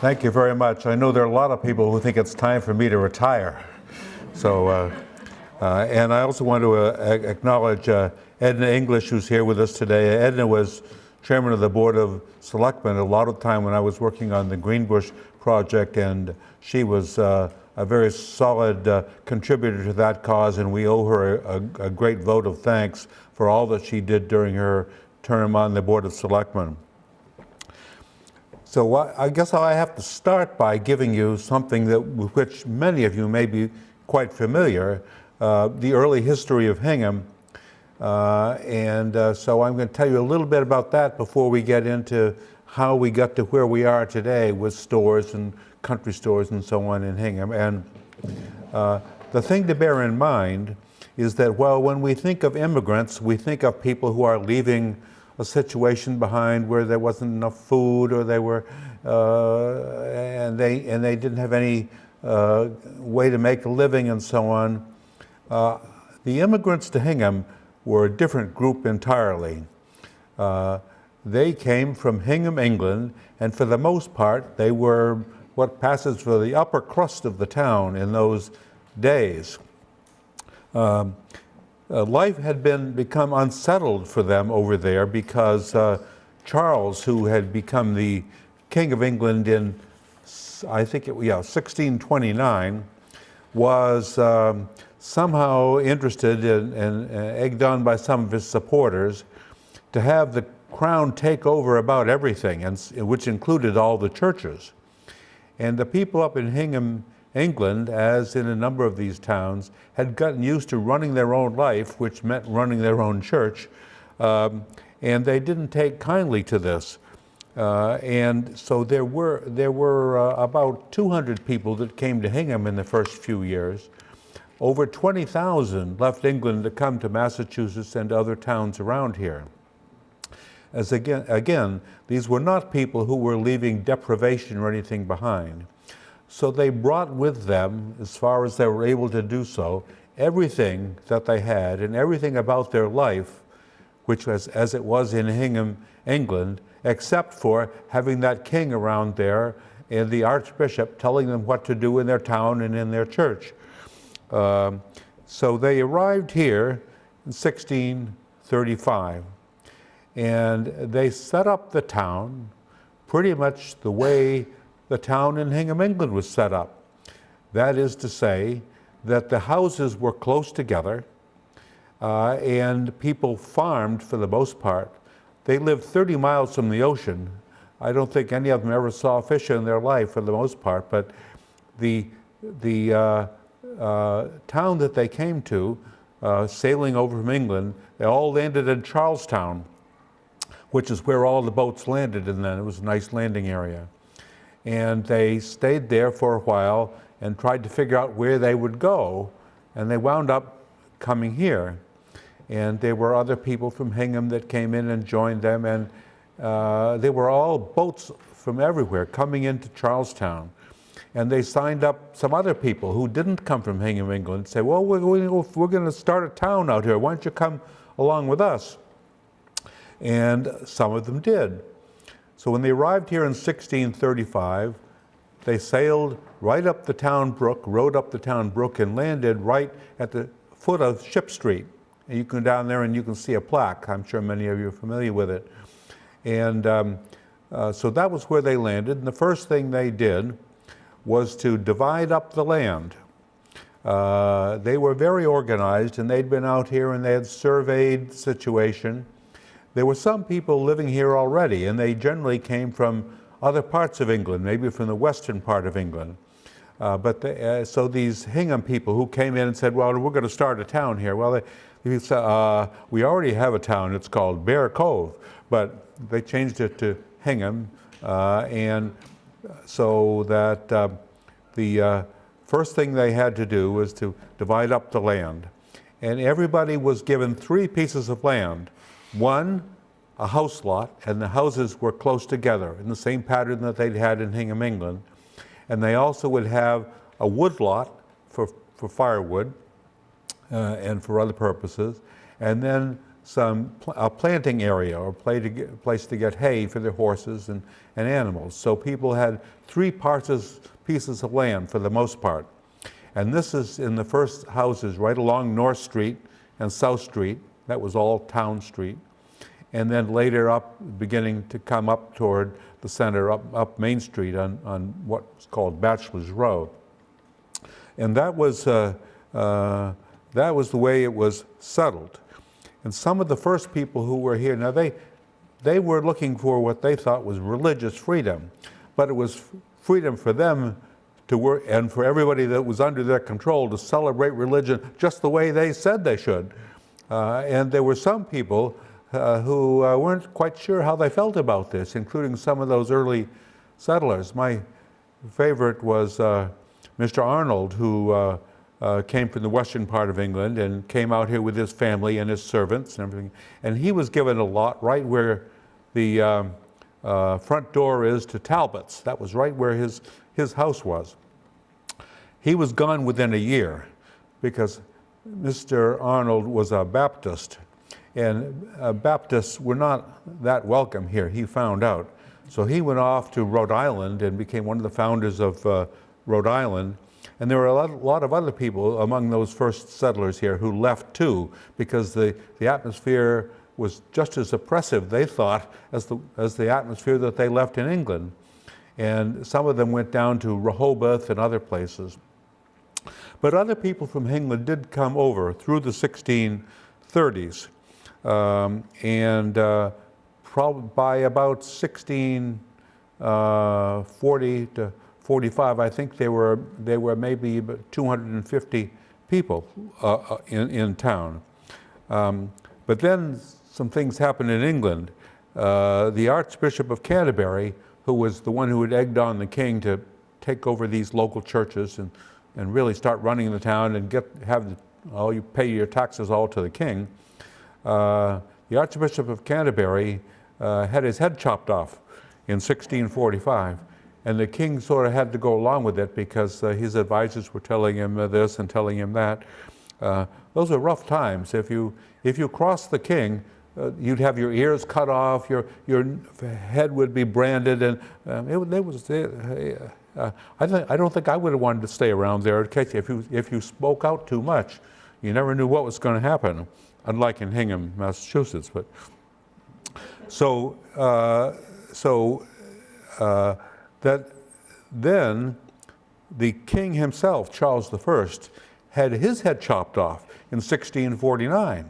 Thank you very much. I know there are a lot of people who think it's time for me to retire. So, and I also want to acknowledge Edna English, who's here with us today. Edna was chairman of the Board of Selectmen a lot of time when I was working on the Greenbush project, and she was a very solid contributor to that cause, and we owe her a great vote of thanks for all that she did during her term on the Board of Selectmen. So I guess I have to start by giving you something with which many of you may be quite familiar, the early history of Hingham. So I'm going to tell you a little bit about that before we get into how we got to where we are today with stores and country stores and so on in Hingham. And the thing to bear in mind is that, well, when we think of immigrants, we think of people who are leaving a situation behind where there wasn't enough food, or they were, and they didn't have any way to make a living and so on. The immigrants to Hingham were a different group entirely. They came from Hingham, England, and for the most part, they were what passes for the upper crust of the town in those days. Life had become unsettled for them over there because Charles, who had become the King of England in, I think 1629, was somehow interested and egged on by some of his supporters to have the crown take over about everything, which included all the churches. And the people up in Hingham, England, as in a number of these towns, had gotten used to running their own life, which meant running their own church, and they didn't take kindly to this. And so there were about 200 people that came to Hingham in the first few years. Over 20,000 left England to come to Massachusetts and other towns around here. As again, these were not people who were leaving deprivation or anything behind. So they brought with them, as far as they were able to do so, everything that they had and everything about their life, which was as it was in Hingham, England, except for having that king around there and the archbishop telling them what to do in their town and in their church. So they arrived here in 1635, and they set up the town pretty much the way the town in Hingham, England was set up. That is to say that the houses were close together and people farmed for the most part. They lived 30 miles from the ocean. I don't think any of them ever saw a fish in their life for the most part, but the town that they came to, sailing over from England, they all landed in Charlestown, which is where all the boats landed, and then it was a nice landing area. And they stayed there for a while and tried to figure out where they would go, and they wound up coming here. And there were other people from Hingham that came in and joined them, and they were all boats from everywhere coming into Charlestown. And they signed up some other people who didn't come from Hingham, England, say, well, we're going to start a town out here. Why don't you come along with us? And some of them did. So when they arrived here in 1635, they sailed right up the town brook, rode up the town brook, and landed right at the foot of Ship Street. And you can go down there and you can see a plaque. I'm sure many of you are familiar with it. And so that was where they landed. And the first thing they did was to divide up the land. They were very organized, and they'd been out here and they had surveyed the situation. There were some people living here already, and they generally came from other parts of England, maybe from the western part of England. So these Hingham people who came in and said, well, we're going to start a town here. Well, we already have a town. It's called Bear Cove, but they changed it to Hingham, and so that the first thing they had to do was to divide up the land. And everybody was given 3 pieces of land. One, a house lot, and the houses were close together in the same pattern that they'd had in Hingham, England. And they also would have a wood lot for firewood and for other purposes, and then a planting area or place to get hay for their horses and animals. So people had 3 pieces of land for the most part. And this is in the first houses right along North Street and South Street. That was all Town Street. And then later up, beginning to come up toward the center, up Main Street on what's called Bachelor's Row. And that was the way it was settled. And some of the first people who were here, now they were looking for what they thought was religious freedom, but it was freedom for them to work and for everybody that was under their control to celebrate religion just the way they said they should. And there were some people who weren't quite sure how they felt about this, including some of those early settlers. My favorite was Mr. Arnold, who came from the western part of England and came out here with his family and his servants and everything. And he was given a lot right where the front door is to Talbot's. That was right where his house was. He was gone within a year because Mr. Arnold was a Baptist, and Baptists were not that welcome here, he found out. So he went off to Rhode Island and became one of the founders of Rhode Island. And there were a lot of other people among those first settlers here who left too, because the atmosphere was just as oppressive, they thought, as the atmosphere that they left in England. And some of them went down to Rehoboth and other places. But other people from England did come over through the 1630s. Probably by about 1640 to 45, I think there were maybe about 250 people in town. But then some things happened in England. The Archbishop of Canterbury, who was the one who had egged on the king to take over these local churches and really start running the town and you pay your taxes all to the king. The Archbishop of Canterbury had his head chopped off in 1645, and the king sort of had to go along with it because his advisors were telling him this and telling him that. Those were rough times. If you crossed the king, you'd have your ears cut off, your head would be branded, and I don't think I would have wanted to stay around there in case if you spoke out too much, you never knew what was going to happen, unlike in Hingham, Massachusetts. But that then the king himself, Charles I, had his head chopped off in 1649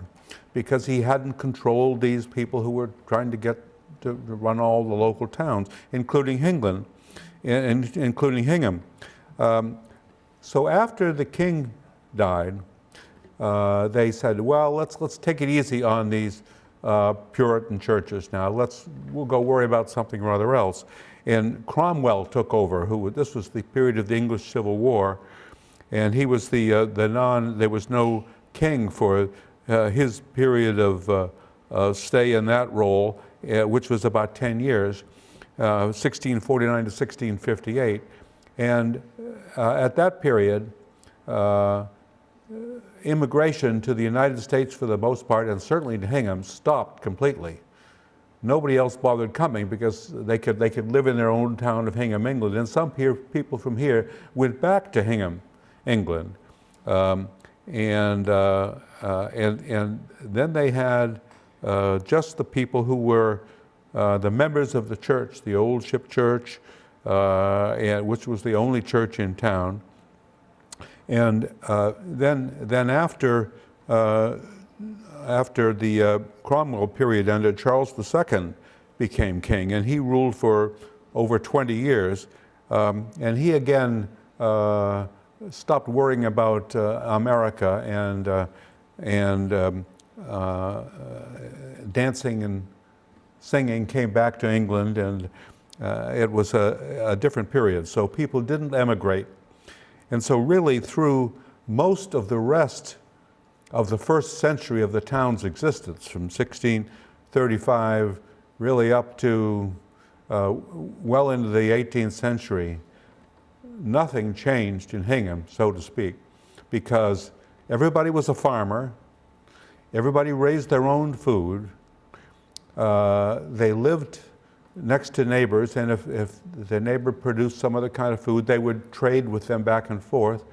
because he hadn't controlled these people who were trying to get to run all the local towns, including Hingham. So after the king died, they said, well, let's take it easy on these Puritan churches now. We'll go worry about something or other else. And Cromwell took over. This was the period of the English Civil War, and he was there was no king for his period of stay in that role, which was about 10 years. 1649 to 1658, and at that period, immigration to the United States for the most part, and certainly to Hingham, stopped completely. Nobody else bothered coming because they could live in their own town of Hingham, England, and some people from here went back to Hingham, England, and then they had just the people who were the members of the church, the Old Ship Church, which was the only church in town. And then after the Cromwell period ended, Charles II became king, and he ruled for over 20 years. And he again stopped worrying about America and dancing and singing, came back to England, and it was a different period. So people didn't emigrate. And so really through most of the rest of the first century of the town's existence, from 1635 really up to well into the 18th century, nothing changed in Hingham, so to speak, because everybody was a farmer, Everybody raised their own food. They lived next to neighbors, and if the neighbor produced some other kind of food, they would trade with them back and forth.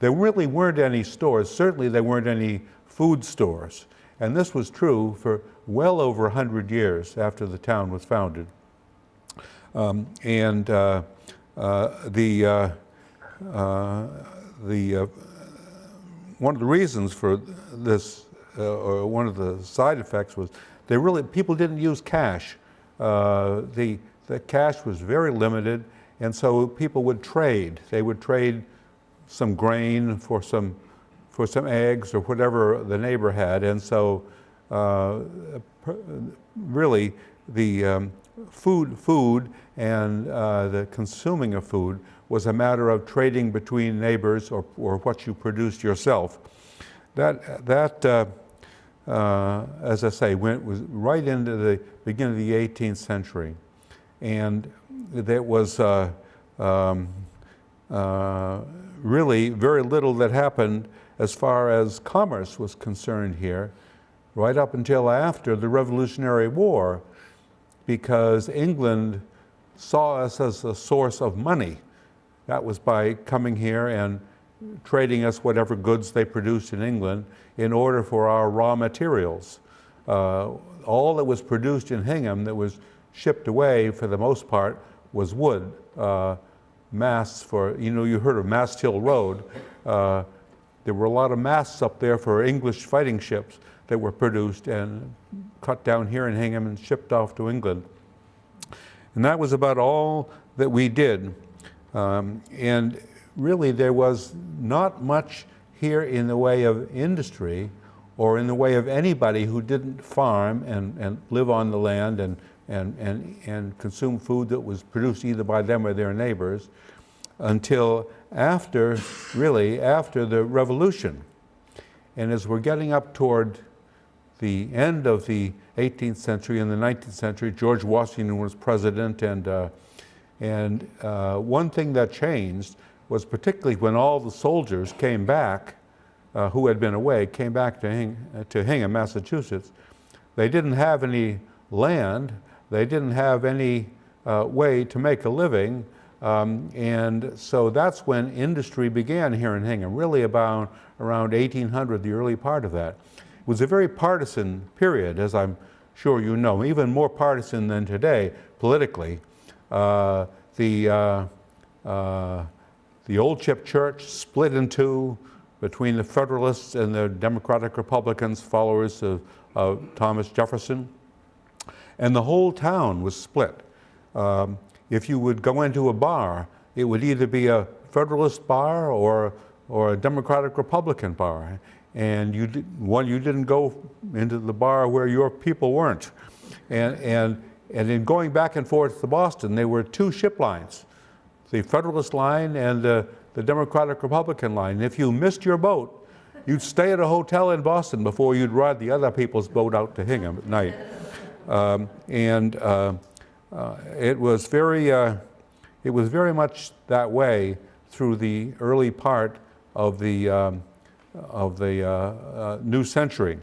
There really weren't any stores. Certainly there weren't any food stores. And this was true for well over 100 years after the town was founded. One of the reasons for this, or one of the side effects, was people didn't use cash. The cash was very limited, and so people would trade. They would trade some grain for some eggs or whatever the neighbor had, and so really the food and the consuming of food was a matter of trading between neighbors or what you produced yourself. That as I say, was right into the beginning of the 18th century. And there was really very little that happened as far as commerce was concerned here, right up until after the Revolutionary War, because England saw us as a source of money. That was by coming here and trading us whatever goods they produced in England in order for our raw materials. All that was produced in Hingham that was shipped away for the most part was wood. Masts for, you heard of Mast Hill Road. There were a lot of masts up there for English fighting ships that were produced and cut down here in Hingham and shipped off to England. And that was about all that we did. And really there was not much here in the way of industry or in the way of anybody who didn't farm and live on the land and consume food that was produced either by them or their neighbors until after the Revolution. And as we're getting up toward the end of the 18th century and the 19th century, George Washington was president, and one thing that changed was particularly when all the soldiers came back, who had been away, came back to Hingham, Massachusetts. They didn't have any land, they didn't have any way to make a living, and so that's when industry began here in Hingham, really about around 1800, the early part of that. It was a very partisan period, as I'm sure you know, even more partisan than today politically. The Old Ship Church split in two between the Federalists and the Democratic Republicans, followers of Thomas Jefferson. And the whole town was split. If you would go into a bar, it would either be a Federalist bar or a Democratic Republican bar. And you didn't go into the bar where your people weren't. And in going back and forth to Boston, there were two ship lines, the Federalist line and the Democratic Republican line. And if you missed your boat, you'd stay at a hotel in Boston before you'd ride the other people's boat out to Hingham at night. It was very much that way through the early part of the new century.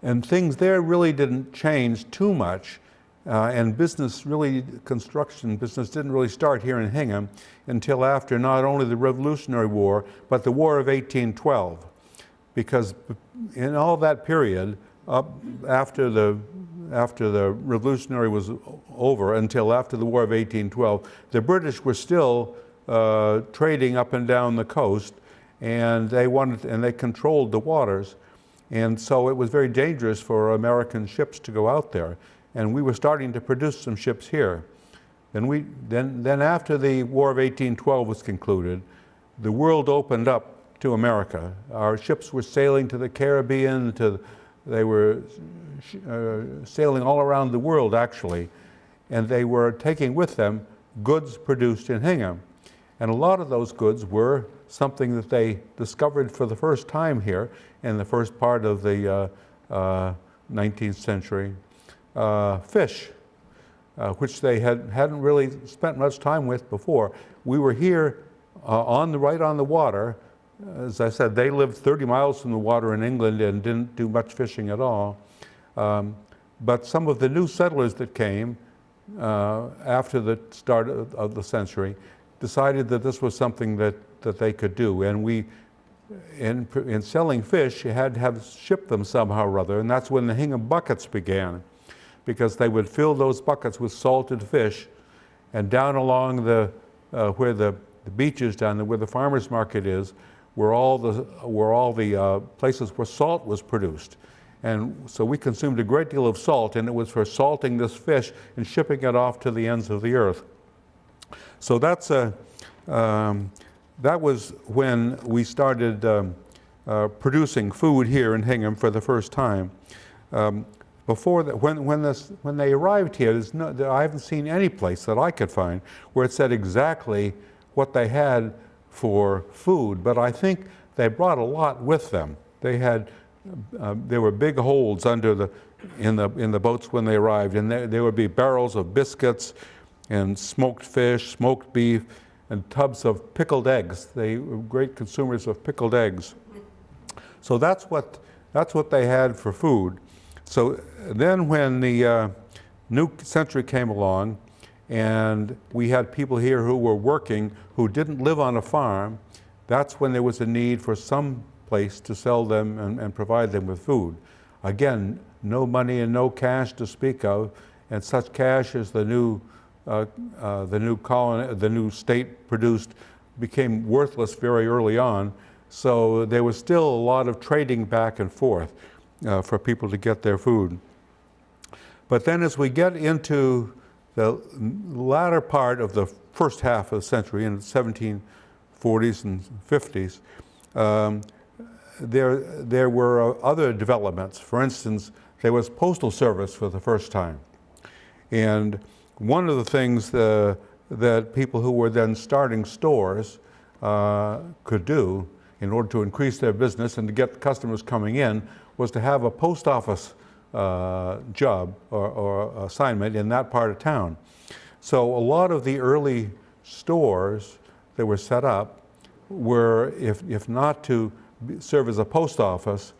And things there really didn't change too much. And construction business didn't really start here in Hingham until after not only the Revolutionary War, but the War of 1812. Because in all that period, up after the Revolutionary was over until after the War of 1812, the British were still trading up and down the coast, and they controlled the waters. And so it was very dangerous for American ships to go out there. And we were starting to produce some ships here. Then after the War of 1812 was concluded, the world opened up to America. Our ships were sailing to the Caribbean, they were sailing all around the world actually, and they were taking with them goods produced in Hingham. And a lot of those goods were something that they discovered for the first time here in the first part of the 19th century. Fish, which they hadn't really spent much time with before. We were here right on the water as I said, they lived 30 miles from the water in England and didn't do much fishing at all. But some of the new settlers that came after the start of the century decided that this was something that they could do. And we, in selling fish, you had to ship them somehow or other, and that's when the Hingham buckets began, because they would fill those buckets with salted fish, and down along where the beaches down there, where the farmers market is, were all the places where salt was produced. And so we consumed a great deal of salt, and it was for salting this fish and shipping it off to the ends of the earth. So that was when we started producing food here in Hingham for the first time. Before that, when they arrived here, I haven't seen any place that I could find where it said exactly what they had for food, but I think they brought a lot with them. There were big holds in the boats when they arrived, and there would be barrels of biscuits and smoked fish, smoked beef, and tubs of pickled eggs. They were great consumers of pickled eggs. So that's what they had for food. So then when the new century came along, and we had people here who were working who didn't live on a farm, that's when there was a need for some place to sell them and provide them with food. Again, no money and no cash to speak of, and such cash as the new state produced became worthless very early on. So there was still a lot of trading back and forth for people to get their food. But then as we get into the latter part of the first half of the century, in the 1740s and 50s, there were other developments. For instance, there was postal service for the first time. And one of the things that people who were then starting stores could do in order to increase their business and to get customers coming in was to have a post office job or assignment in that part of town. So a lot of the early stores that were set up were, if not to serve as a post office,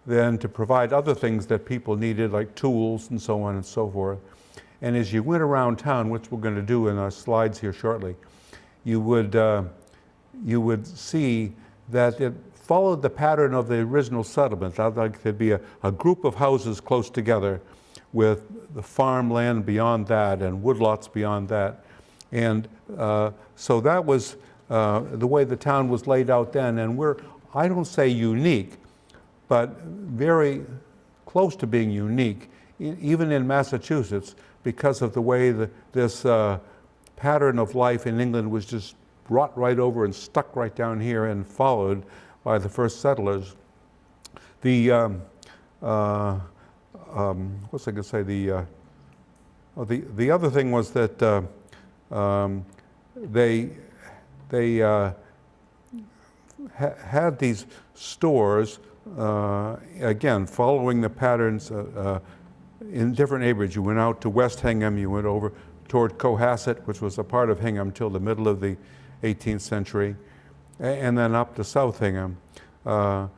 then to provide other things that people needed, like tools and so on and so forth. And as you went around town, which we're going to do in our slides here shortly, you would see that it followed the pattern of the original settlement. Like there'd be a group of houses close together with the farmland beyond that and woodlots beyond that. And so that was the way the town was laid out then. And we're, I don't say unique, but very close to being unique, even in Massachusetts, because of the way this pattern of life in England was just brought right over and stuck right down here and followed by the first settlers. The what's I going to say? The other thing was that they had these stores, again, following the patterns in different neighborhoods. You went out to West Hingham, you went over toward Cohasset, which was a part of Hingham till the middle of the 18th century, and then up to South Hingham. The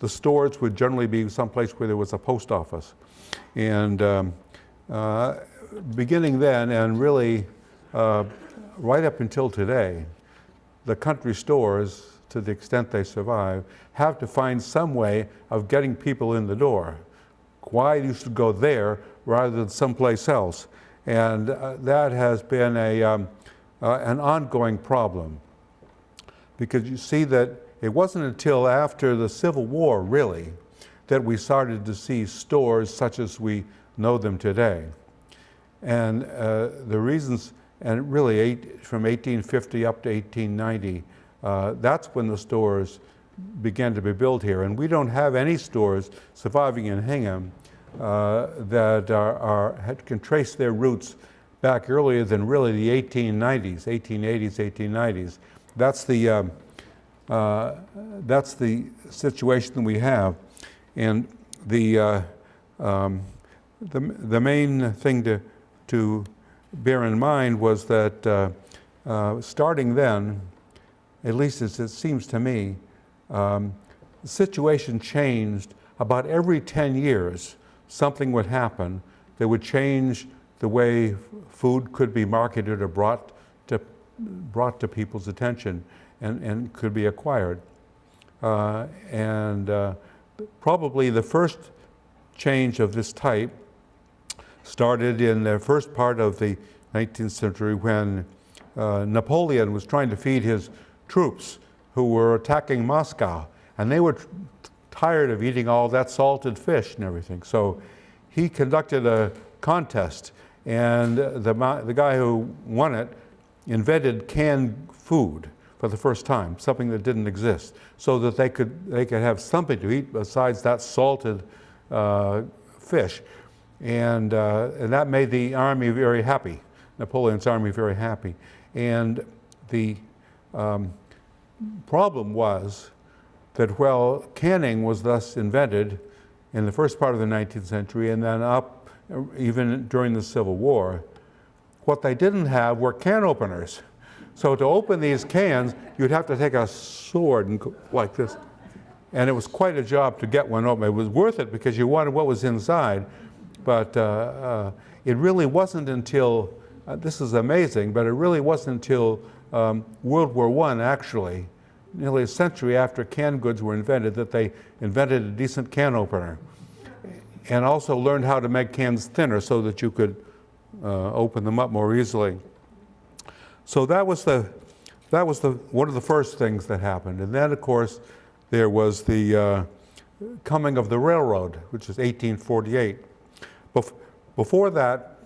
stores would generally be someplace where there was a post office. And beginning then, and really right up until today, the country stores, to the extent they survive, have to find some way of getting people in the door. Why you should go there rather than someplace else. And that has been an ongoing problem. Because you see that it wasn't until after the Civil War, really, that we started to see stores such as we know them today. And the reasons, and really from 1850 up to 1890, that's when the stores began to be built here. And we don't have any stores surviving in Hingham that can trace their roots back earlier than really the 1890s, 1880s, 1890s. That's the situation we have. And the main thing to bear in mind was that starting then, at least as it seems to me, the situation changed about every 10 years. Something would happen that would change the way food could be marketed or brought to people's attention and could be acquired. Probably the first change of this type started in the first part of the 19th century when Napoleon was trying to feed his troops who were attacking Moscow, and they were tired of eating all that salted fish and everything. So he conducted a contest, and the guy who won it invented canned food for the first time, something that didn't exist, so that they could have something to eat besides that salted fish, and that made the army very happy, Napoleon's army very happy. And the problem was that while canning was thus invented in the first part of the 19th century and then up even during the Civil War, what they didn't have were can openers. So to open these cans, you'd have to take a sword and go like this. And it was quite a job to get one open. It was worth it because you wanted what was inside, but it really wasn't until, this is amazing, but it really wasn't until World War I, actually, nearly a century after canned goods were invented, that they invented a decent can opener. And also learned how to make cans thinner so that you could open them up more easily. So that was one of the first things that happened. And then, of course, there was the coming of the railroad, which is 1848. Before that,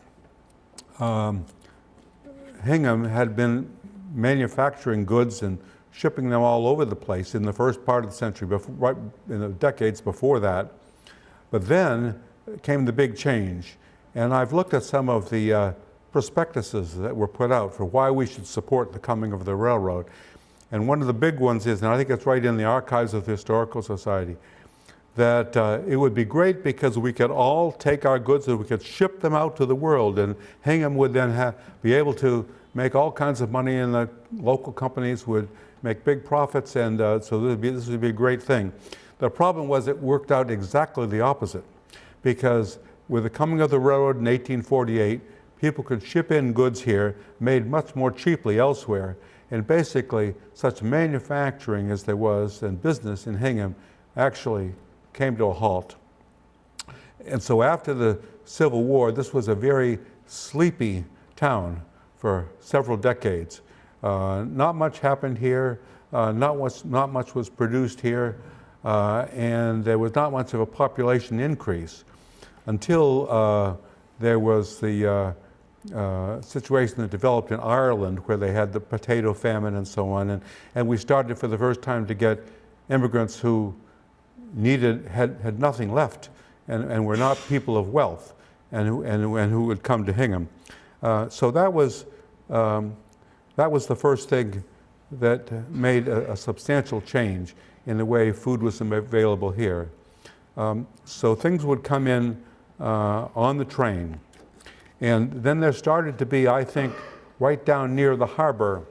Hingham had been manufacturing goods and shipping them all over the place in the first part of the century, right in the decades before that. But then came the big change. And I've looked at some of the prospectuses that were put out for why we should support the coming of the railroad. And one of the big ones is, and I think it's right in the archives of the Historical Society, that it would be great because we could all take our goods and we could ship them out to the world, and Hingham would then be able to make all kinds of money, and the local companies would make big profits, and so this would be a great thing. The problem was it worked out exactly the opposite, because with the coming of the railroad in 1848, people could ship in goods here made much more cheaply elsewhere, and basically such manufacturing as there was and business in Hingham actually came to a halt. And so after the Civil War, this was a very sleepy town for several decades. Not much happened here, not much was produced here, and there was not much of a population increase until there was the situation that developed in Ireland, where they had the potato famine and so on, and we started for the first time to get immigrants who had nothing left and were not people of wealth and who would come to Hingham. So that was the first thing that made a substantial change in the way food was available here. So things would come in on the train. And then there started to be, I think, right down near the harbor,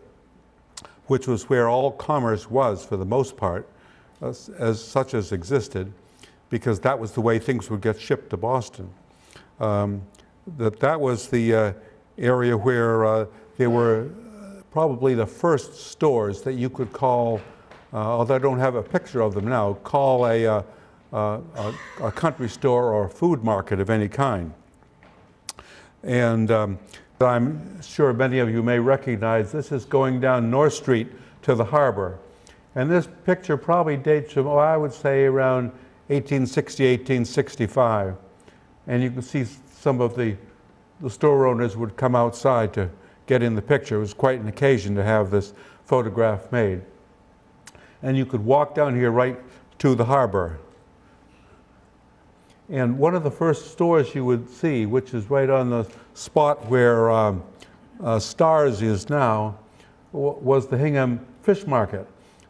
which was where all commerce was for the most part, as such as existed, because that was the way things would get shipped to Boston. That was the area where there were probably the first stores that you could call, although I don't have a picture of them now, call a country store or a food market of any kind. And I'm sure many of you may recognize this is going down North Street to the harbor. And this picture probably dates from, I would say, around 1860, 1865. And you can see some of the store owners would come outside to get in the picture. It was quite an occasion to have this photograph made. And you could walk down here right to the harbor. And one of the first stores you would see, which is right on the spot where Stars is now, was the Hingham Fish Market.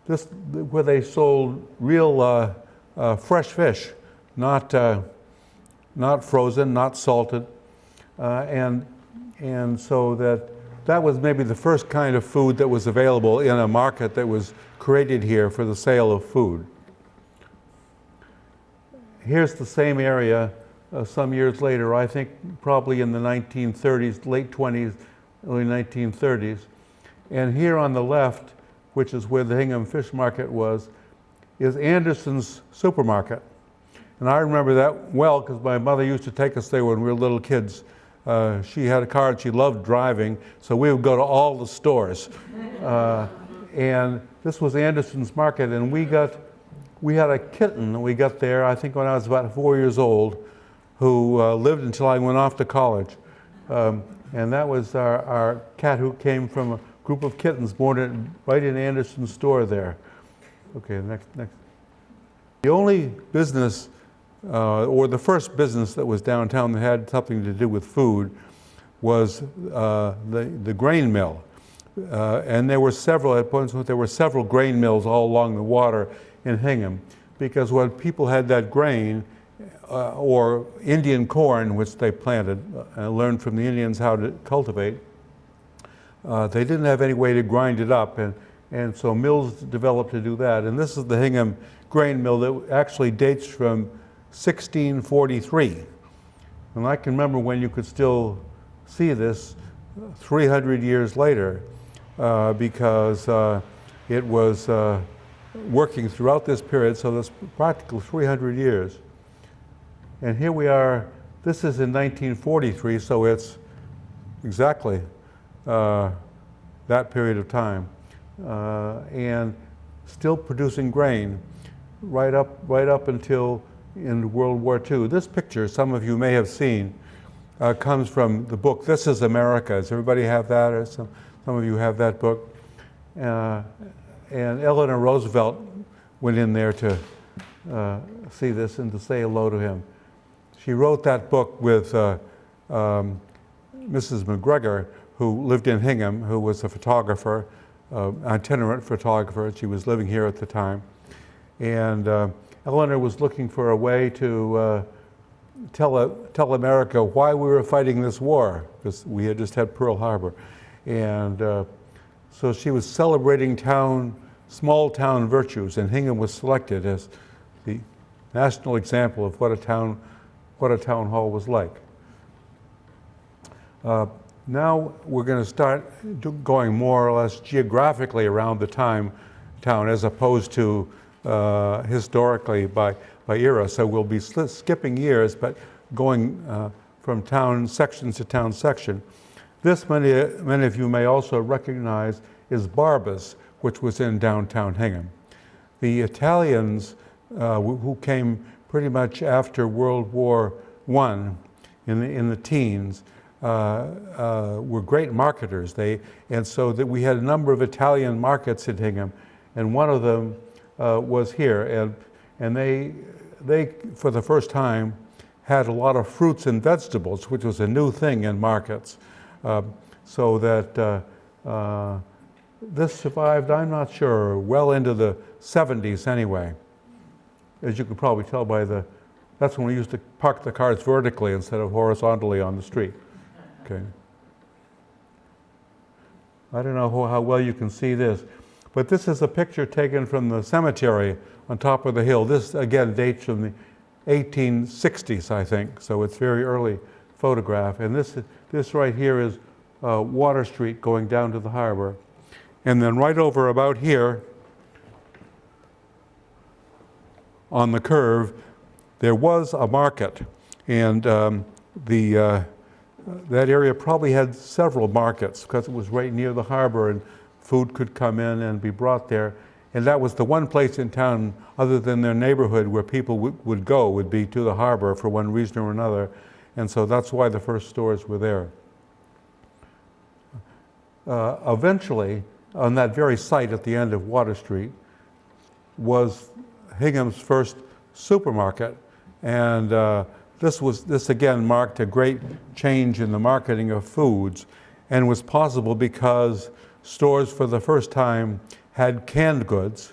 This, where they sold real fresh fish, not frozen, not salted, and so that that was maybe the first kind of food that was available in a market that was created here for the sale of food. Here's the same area some years later, I think probably in the 1930s, late 20s, early 1930s. And here on the left, which is where the Hingham Fish Market was, is Anderson's Supermarket. And I remember that well because my mother used to take us there when we were little kids. She had a car and she loved driving, so we would go to all the stores. And this was Anderson's Market, and we had a kitten that we got there, I think when I was about 4 years old, who lived until I went off to college. And that was our cat who came from a group of kittens born right in Anderson's store there. Okay, next. The only business, or the first business that was downtown that had something to do with food was the grain mill. And there were several, at points there were several grain mills all along the water in Hingham, because when people had that grain, or Indian corn, which they planted and learned from the Indians how to cultivate, they didn't have any way to grind it up, and so mills developed to do that. And this is the Hingham grain mill that actually dates from 1643. And I can remember when you could still see this 300 years later, because it was working throughout this period, so that's practically 300 years. And here we are, this is in 1943, so it's exactly that period of time. And still producing grain right up until in World War II. This picture, some of you may have seen, comes from the book, This is America. Does everybody have that? Or some of you have that book. And Eleanor Roosevelt went in there to see this and to say hello to him. She wrote that book with Mrs. McGregor, who lived in Hingham, who was a photographer, itinerant photographer. She was living here at the time. And Eleanor was looking for a way to tell America why we were fighting this war, because we had just had Pearl Harbor. And so she was celebrating small town virtues, and Hingham was selected as the national example of what a town hall was like. Now we're going to start going more or less geographically around the town as opposed to historically by era. So we'll be skipping years, but going from town section to town section. This, many of you may also recognize, is Barba's, which was in downtown Hingham. The Italians who came pretty much after World War I in the teens were great marketers. And so that we had a number of Italian markets in Hingham, and one of them was here. And they for the first time had a lot of fruits and vegetables, which was a new thing in markets. So that this survived, I'm not sure, well into the 70s anyway. As you can probably tell by that's when we used to park the cars vertically instead of horizontally on the street. Okay. I don't know how well you can see this, but this is a picture taken from the cemetery on top of the hill. This again dates from the 1860s, I think, so it's very early photograph. And this right here is Water Street going down to the harbor. And then right over about here on the curve, there was a market. And that area probably had several markets because it was right near the harbor and food could come in and be brought there. And that was the one place in town, other than their neighborhood, where people would be to the harbor for one reason or another. And so that's why the first stores were there. Eventually, on that very site at the end of Water Street, was Hingham's first supermarket. And this again marked a great change in the marketing of foods, and was possible because stores for the first time had canned goods,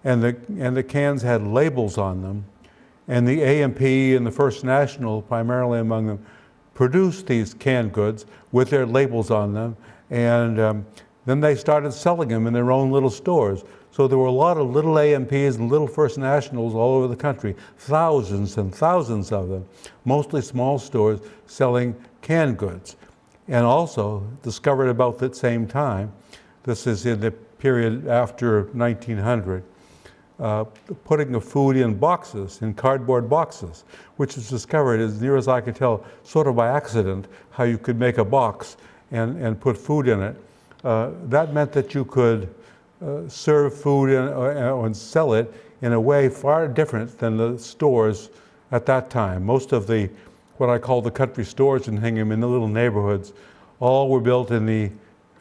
and the cans had labels on them, and the A&P and the First National, primarily among them, produced these canned goods with their labels on them, And then they started selling them in their own little stores. So there were a lot of little A&Ps and little First Nationals all over the country, thousands and thousands of them, mostly small stores selling canned goods. And also discovered about the same time, this is in the period after 1900, putting the food in boxes, in cardboard boxes, which was discovered, as near as I can tell, sort of by accident, how you could make a box and put food in it. That meant that you could serve food and sell it in a way far different than the stores at that time. Most of the, what I call the country stores in Hingham, in the little neighborhoods, all were built from the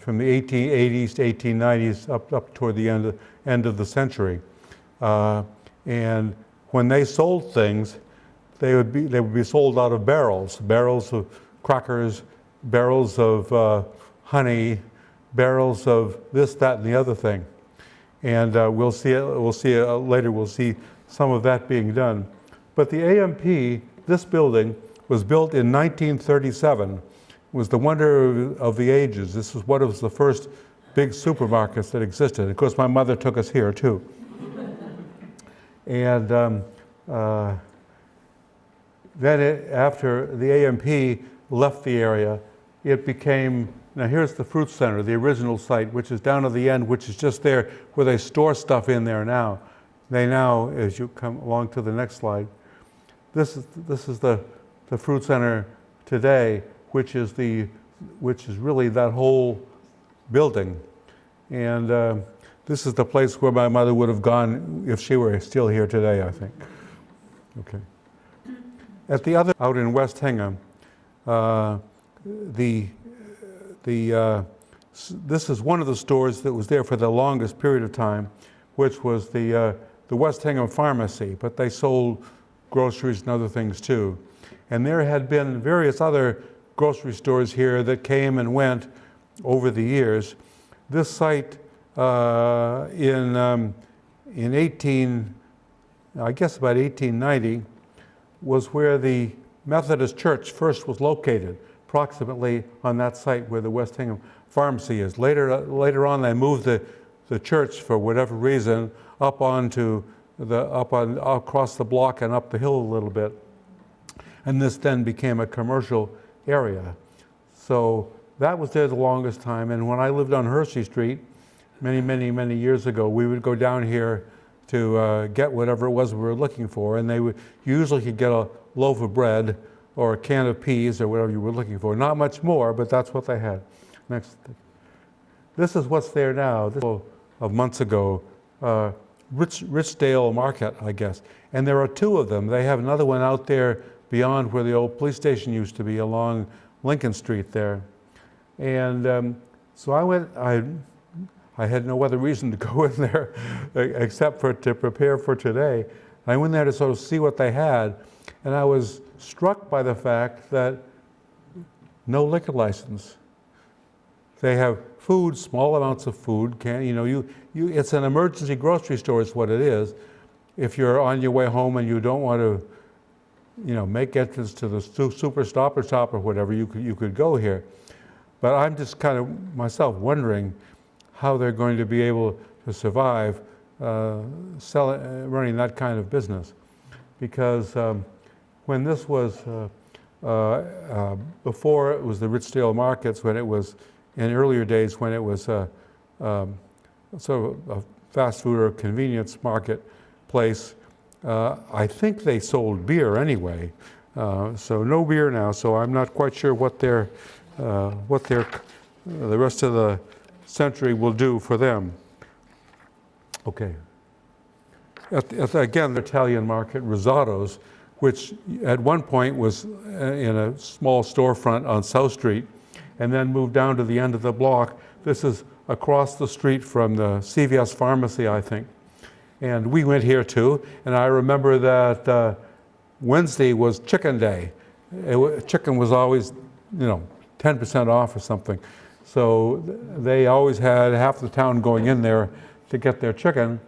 1880s to 1890s up toward the end of the century. And when they sold things, they would be sold out of barrels of crackers, barrels of honey, barrels of this, that, and the other thing. And we'll see later, we'll see some of that being done. But the A&P, this building, was built in 1937. It was the wonder of the ages. This was one of the first big supermarkets that existed. Of course, my mother took us here too. And then after the A&P left the area, it became, now here's the fruit center, the original site, which is down at the end, which is just there where they store stuff in there now. They now, as you come along to the next slide, this is the fruit center today, which is really that whole building. And this is the place where my mother would have gone if she were still here today, I think. Okay. At the other, out in West Hingham, this is one of the stores that was there for the longest period of time, which was the West Hingham Pharmacy, but they sold groceries and other things too. And there had been various other grocery stores here that came and went over the years. This site in about 1890, was where the Methodist Church first was located, approximately on that site where the West Hingham Pharmacy is. Later on, they moved the church, for whatever reason, across the block and up the hill a little bit. And this then became a commercial area. So that was there the longest time. And when I lived on Hershey Street, many years ago, we would go down here to get whatever it was we were looking for, and you usually could get a loaf of bread or a can of peas or whatever you were looking for. Not much more, but that's what they had. Next. This is what's there now. This was of months ago, Richdale Market, I guess. And there are two of them. They have another one out there beyond where the old police station used to be, along Lincoln Street there. And so I went, I had no other reason to go in there except to prepare for today. I went there to sort of see what they had, and I was struck by the fact that no liquor license. They have food, small amounts of food. It's an emergency grocery store is what it is. If you're on your way home and you don't want to, make entrance to the Super Stop or Shop or whatever, you could go here. But I'm just kind of myself wondering how they're going to be able to survive running that kind of business. Because when this was, before it was the Richdale Markets, when it was, in earlier days when it was sort of a fast food or convenience market place, I think they sold beer anyway. So no beer now, so I'm not quite sure what the rest of the century will do for them. Okay. Again, the Italian market, Risotto's, which at one point was in a small storefront on South Street, and then moved down to the end of the block. This is across the street from the CVS pharmacy, I think. And we went here too, and I remember that Wednesday was chicken day. Chicken was always, 10% off or something. So they always had half the town going in there to get their chicken.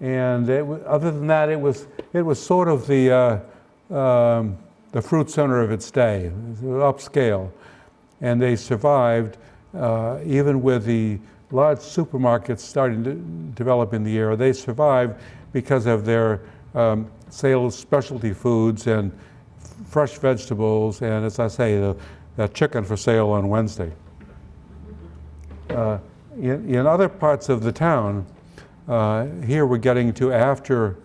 And other than that, it was sort of the fruit center of its day. It was upscale. And they survived even with the large supermarkets starting to develop in the area, they survived because of their sale of specialty foods and fresh vegetables, and as I say, the chicken for sale on Wednesday. In other parts of the town, here we're getting to after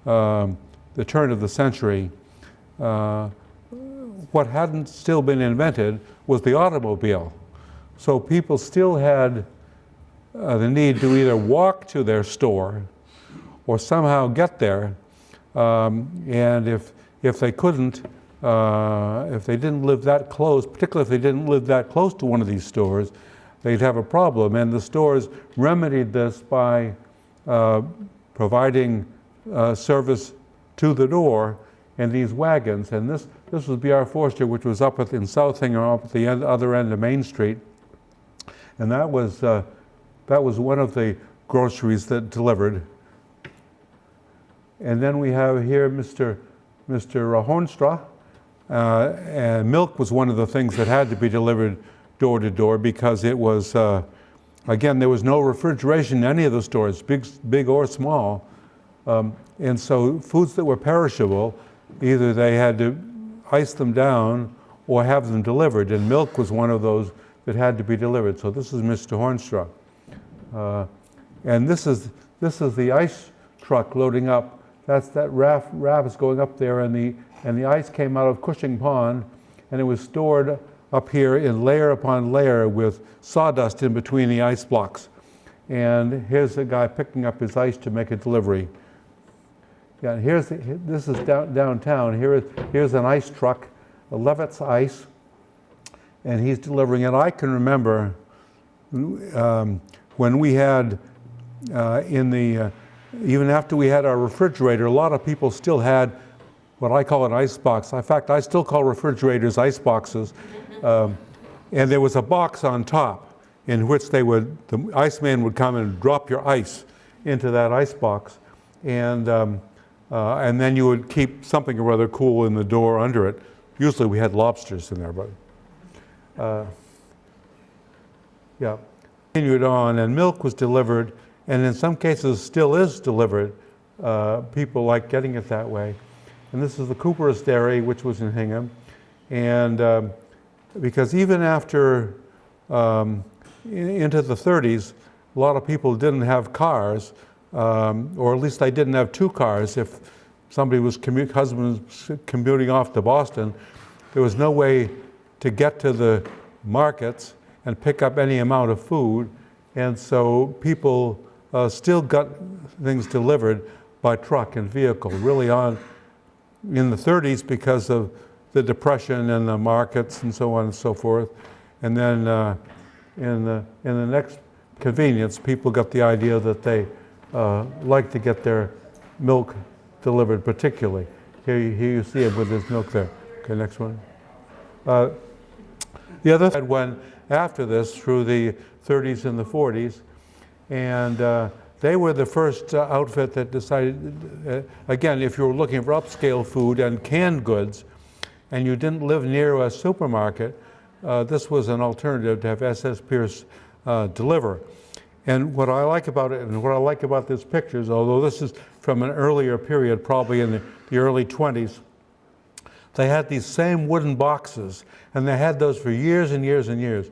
the turn of the century, what hadn't still been invented was the automobile. So people still had the need to either walk to their store or somehow get there. And if they couldn't, if they didn't live that close, particularly if they didn't live that close to one of these stores, they'd have a problem. And the stores remedied this by providing service to the door in these wagons. And this was B.R. Forster, which was up in South Hingham, up at the other end of Main Street. And that was one of the groceries that delivered. And then we have here Mr. Hornstra. And milk was one of the things that had to be delivered door to door because it was, again, there was no refrigeration in any of the stores, big or small. And so foods that were perishable, either they had to ice them down or have them delivered. And milk was one of those that had to be delivered. So this is Mr. Hornstra. And this is the ice truck loading up. That raft is going up there, and the ice came out of Cushing Pond, and it was stored up here in layer upon layer with sawdust in between the ice blocks. And here's a guy picking up his ice to make a delivery. Yeah, this is downtown. Here's an ice truck, a Levitt's Ice, and he's delivering it. I can remember when we had even after we had our refrigerator, a lot of people still had what I call an ice box. In fact, I still call refrigerators ice boxes. And there was a box on top in which the iceman would come and drop your ice into that ice box. And then you would keep something or other cool in the door under it. Usually we had lobsters in there, but yeah. Continued on, and milk was delivered, and in some cases still is delivered. People like getting it that way. And this is the Cooper's Dairy, which was in Hingham. And because even after into the 30s, a lot of people didn't have cars, or at least they didn't have two cars. If somebody was husband was commuting off to Boston, there was no way to get to the markets and pick up any amount of food. And so people still got things delivered by truck and vehicle, really on in the 30s because of the Depression and the markets and so on and so forth. And then in the next convenience, people got the idea that they like to get their milk delivered particularly. Here you see him with his milk there. Okay, next one. The other had one after this through the 30s and the 40s, and they were the first outfit that decided, again, if you were looking for upscale food and canned goods, and you didn't live near a supermarket, this was an alternative to have S.S. Pierce deliver. And what I like about it, and what I like about this pictures, although this is from an earlier period, probably in the early 20s, they had these same wooden boxes, and they had those for years and years and years.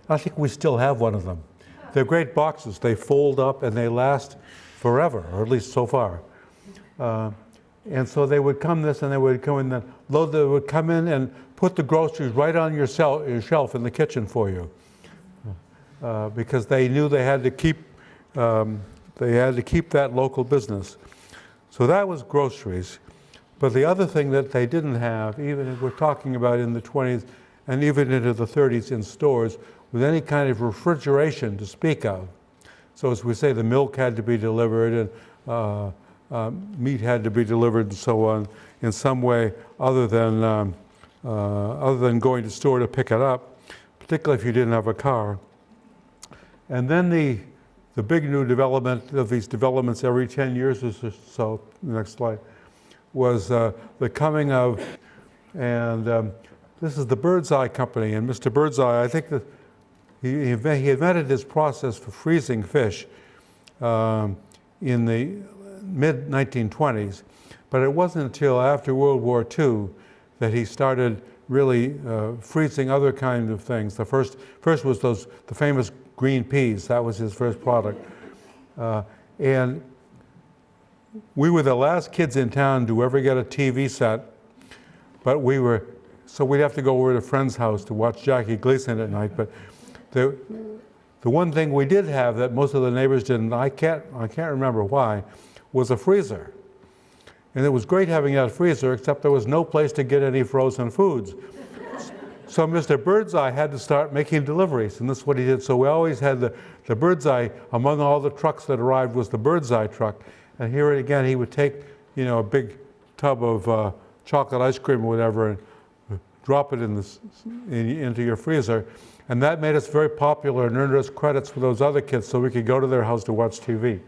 I think we still have one of them. They're great boxes. They fold up and they last forever, or at least so far. And so they would come and they would come in, they would come in and put the groceries right on your shelf in the kitchen for you, because they knew they had to keep that local business. So that was groceries. But the other thing that they didn't have, even if we're talking about in the 20s and even into the 30s in stores, was any kind of refrigeration to speak of. So as we say, the milk had to be delivered and meat had to be delivered and so on in some way other than going to store to pick it up, particularly if you didn't have a car. And then the big new development of these developments every 10 years or so, next slide, was the coming of, and this is the Birdseye Company. And Mr. Birdseye, I think that he invented this process for freezing fish in the mid-1920s, but it wasn't until after World War II that he started really freezing other kinds of things. The first was the famous green peas. That was his first product. And we were the last kids in town to ever get a TV set, but so we'd have to go over to a friend's house to watch Jackie Gleason at night. But the one thing we did have that most of the neighbors didn't, I can't remember why, was a freezer. And it was great having that freezer, except there was no place to get any frozen foods. So Mr. Birdseye had to start making deliveries, and that's what he did. So we always had the Birdseye, among all the trucks that arrived was the Birdseye truck. And here again, he would take, a big tub of chocolate ice cream or whatever and drop it into your freezer. And that made us very popular and earned us credits for those other kids so we could go to their house to watch TV.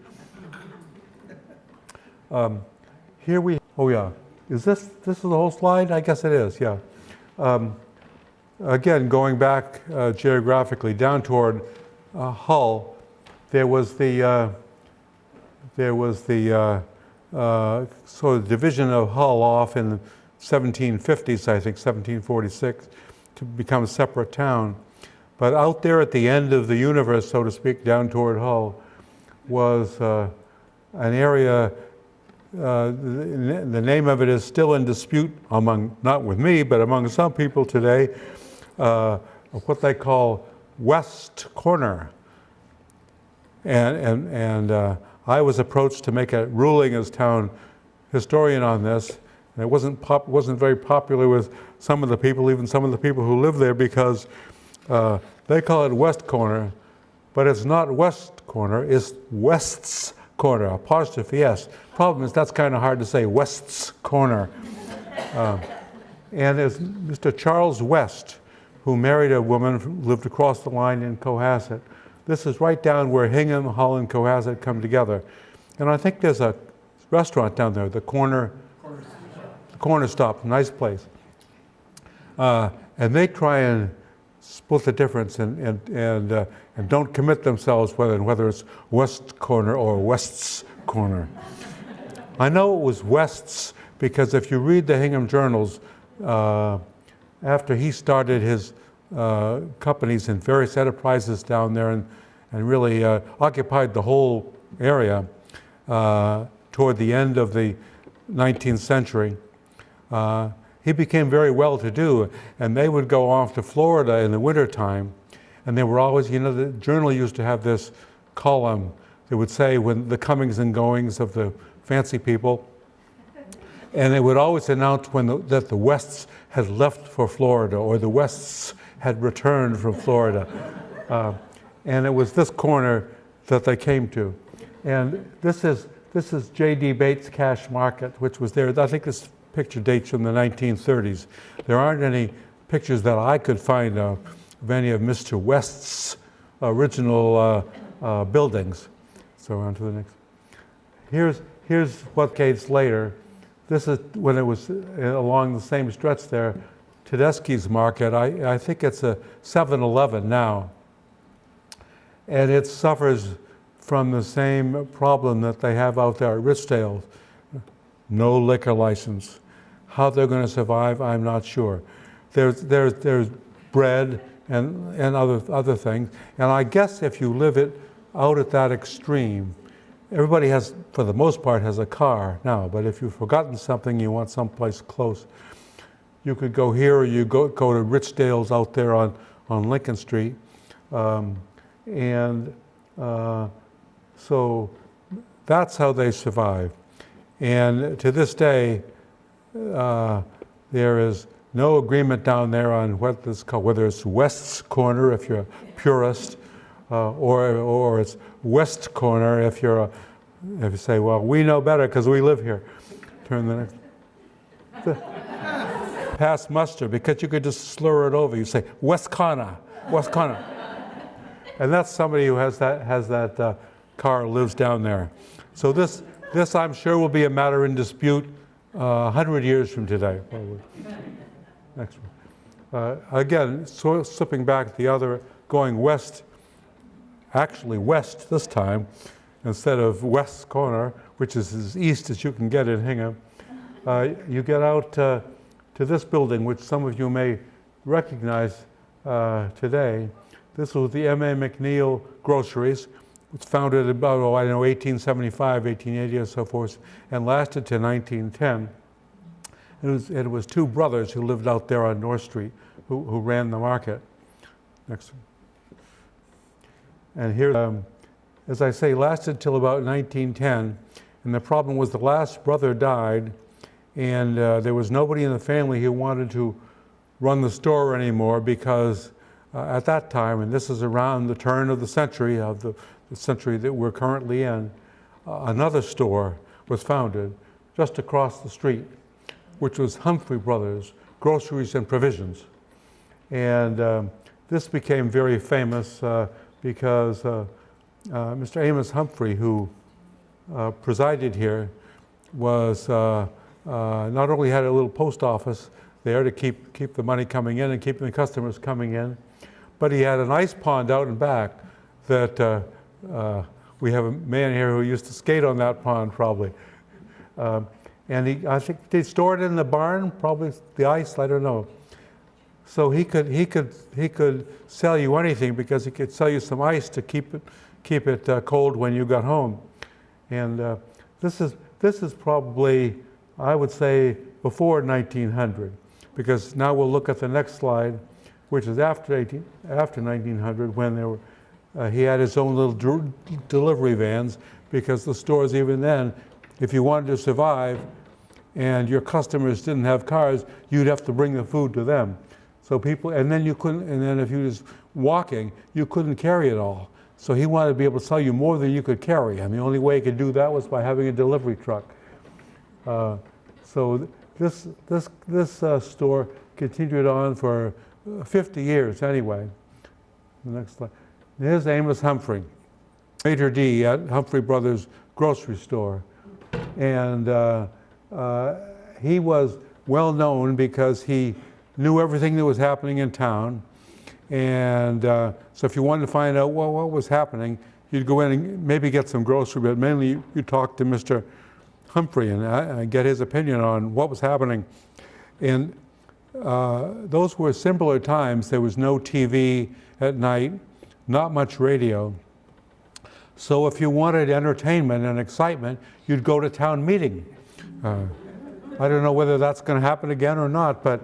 Is this the whole slide? I guess it is, yeah. Again, going back geographically down toward Hull, there was the sort of division of Hull off in the 1750s, I think, 1746, to become a separate town. But out there at the end of the universe, so to speak, down toward Hull, was an area. The name of it is still in dispute among, not with me, but among some people today, what they call West Corner. And I was approached to make a ruling as town historian on this, and it wasn't very popular with some of the people, even some of the people who live there, because they call it West Corner, but it's not West Corner, it's West's Corner, apostrophe S. Problem is that's kind of hard to say, West's Corner. And there's Mr. Charles West, who married a woman who lived across the line in Cohasset. This is right down where Hingham, Hull, and Cohasset come together. And I think there's a restaurant down there, the Corner Stop, nice place. And they try and split the difference and don't commit themselves whether it's West Corner or West's Corner. I know it was West's because if you read the Hingham journals, after he started his companies in various enterprises down there and really occupied the whole area toward the end of the 19th century, he became very well-to-do, and they would go off to Florida in the wintertime, and they were always, the journal used to have this column that would say when the comings and goings of the fancy people, and it would always announce that the Wests had left for Florida or the Wests had returned from Florida. And it was this corner that they came to. And this is J.D. Bates Cash Market, which was there. I think this picture dates from the 1930s. There aren't any pictures that I could find of any of Mr. West's original buildings. So on to the next. Here's what decades later. This is when it was along the same stretch there, Tedeschi's Market. I think it's a 7-Eleven now. And it suffers from the same problem that they have out there at Richdale. No liquor license. How they're going to survive, I'm not sure. There's bread and other things. And I guess if you live it out at that extreme, everybody has, for the most part, has a car now. But if you've forgotten something, you want someplace close, you could go here or you go to Richdale's out there on Lincoln Street. So that's how they survive. And to this day, there is no agreement down there on what it's called, whether it's West's Corner if you're a purist, or it's West Corner if you say, well, we know better because we live here. Turn the next. Pass muster, because you could just slur it over. You say West Corner. And that's somebody who has that car, lives down there. So this I'm sure will be a matter in dispute 100 years from today. Next one. Again, slipping back the other going west, actually west this time, instead of west corner, which is as east as you can get in Hingham, you get out to this building, which some of you may recognize today. This was the M.A. Mcneil Groceries. It was founded about, 1875, 1880 or so forth, and lasted to 1910. It was two brothers who lived out there on North Street who ran the market. Next one. And here, as I say, lasted till about 1910. And the problem was the last brother died, and there was nobody in the family who wanted to run the store anymore because at that time, and this is around the turn of the century, the century that we're currently in, another store was founded just across the street, which was Humphrey Brothers, Groceries and Provisions. And this became very famous because Mr. Amos Humphrey, who presided here, was not only had a little post office there to keep the money coming in and keeping the customers coming in, but he had an ice pond out and back that we have a man here who used to skate on that pond probably. And I think they stored it in the barn, probably the ice, I don't know. So he could sell you anything because he could sell you some ice to keep it cold when you got home. And this is probably, I would say, before 1900, because now we'll look at the next slide, which is after 1900, when there were, he had his own little delivery vans, because the stores even then, if you wanted to survive and your customers didn't have cars, you'd have to bring the food to them. So people, and then if you was walking, you couldn't carry it all. So he wanted to be able to sell you more than you could carry, and the only way he could do that was by having a delivery truck. So this store continued on for 50 years anyway. The next slide. Here's Amos Humphrey, maitre d' at Humphrey Brothers Grocery Store. And he was well known because he knew everything that was happening in town. And so if you wanted to find out what was happening, you'd go in and maybe get some grocery, but mainly you talk to Mr. Humphrey and get his opinion on what was happening. And those were simpler times. There was no TV at night, not much radio. So if you wanted entertainment and excitement, you'd go to town meeting. I don't know whether that's going to happen again or not, but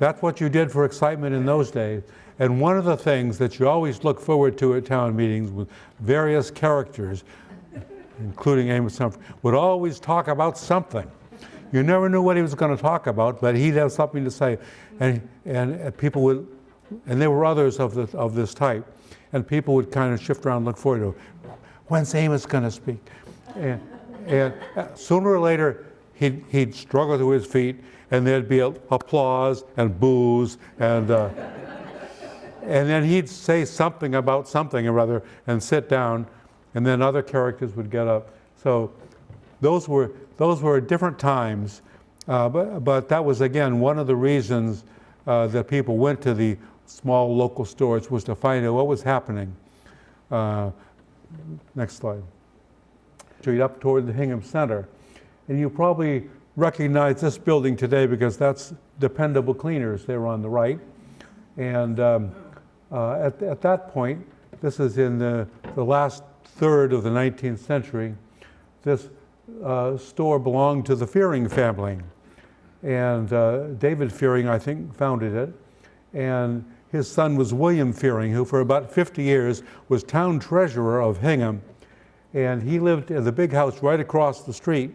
that's what you did for excitement in those days. And one of the things that you always look forward to at town meetings with various characters, including Amos Humphrey, would always talk about something. You never knew what he was going to talk about, but he'd have something to say. And people would, and there were others of this type, and people would kind of shift around and look forward to, when's Amos going to speak? And sooner or later, he'd struggle to his feet, and there'd be applause and boos, and then he'd say something about something or other and sit down, and then other characters would get up. So those were different times, but that was, again, one of the reasons that people went to the small local stores, was to find out what was happening. Next slide. Straight up toward the Hingham Center. And you probably recognize this building today because that's Dependable Cleaners there on the right. And at that point, this is in the last third of the 19th century, this store belonged to the Fearing family. And David Fearing, I think, founded it. And his son was William Fearing, who for about 50 years was town treasurer of Hingham. And he lived in the big house right across the street.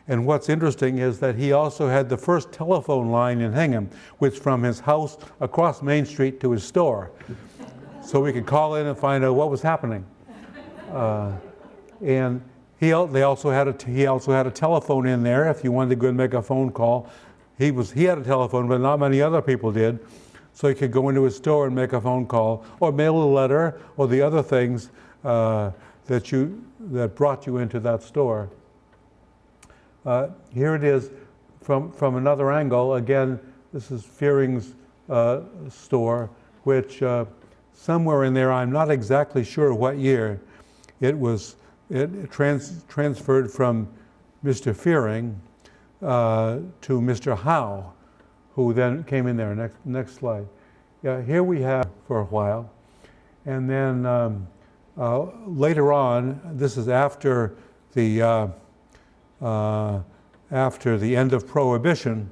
And what's interesting is that he also had the first telephone line in Hingham, which from his house across Main Street to his store. So we could call in and find out what was happening. And he also had a telephone in there if you wanted to go and make a phone call. He had a telephone, but not many other people did. So you could go into his store and make a phone call, or mail a letter, or the other things that brought you into that store. Here it is from another angle. Again, this is Fearing's store, which somewhere in there, I'm not exactly sure what year, it transferred from Mr. Fearing to Mr. Howe, who then came in there. Next slide. Yeah, here we have for a while. And then later on, this is after the end of Prohibition,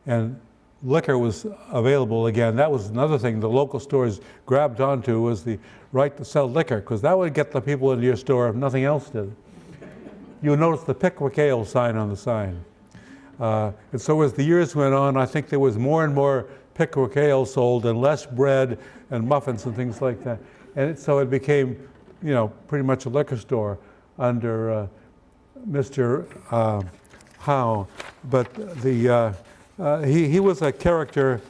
and liquor was available again. That was another thing the local stores grabbed onto, was the right to sell liquor, because that would get the people into your store if nothing else did. You'll notice the Pickwick Ale sign on the sign. And so as the years went on, I think there was more and more Pickwick Ale sold and less bread and muffins and things like that. And so it became, pretty much a liquor store under Mr. Howe. But he was a character,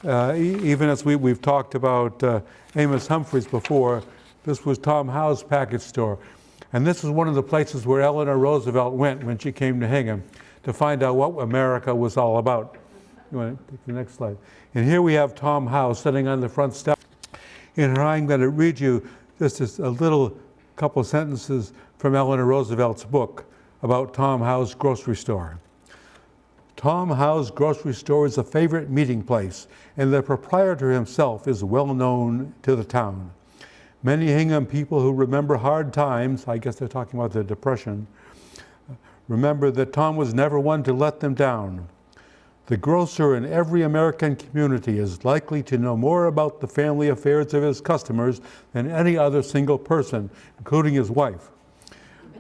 even as we've talked about Amos Humphreys before. This was Tom Howe's package store. And this was one of the places where Eleanor Roosevelt went when she came to Hingham to find out what America was all about. You want to take the next slide? And here we have Tom Howe sitting on the front step. And I'm going to read you just a little couple sentences from Eleanor Roosevelt's book about Tom Howe's grocery store. Tom Howe's grocery store is a favorite meeting place, and the proprietor himself is well known to the town. Many Hingham people who remember hard times, I guess they're talking about the Depression, remember that Tom was never one to let them down. The grocer in every American community is likely to know more about the family affairs of his customers than any other single person, including his wife.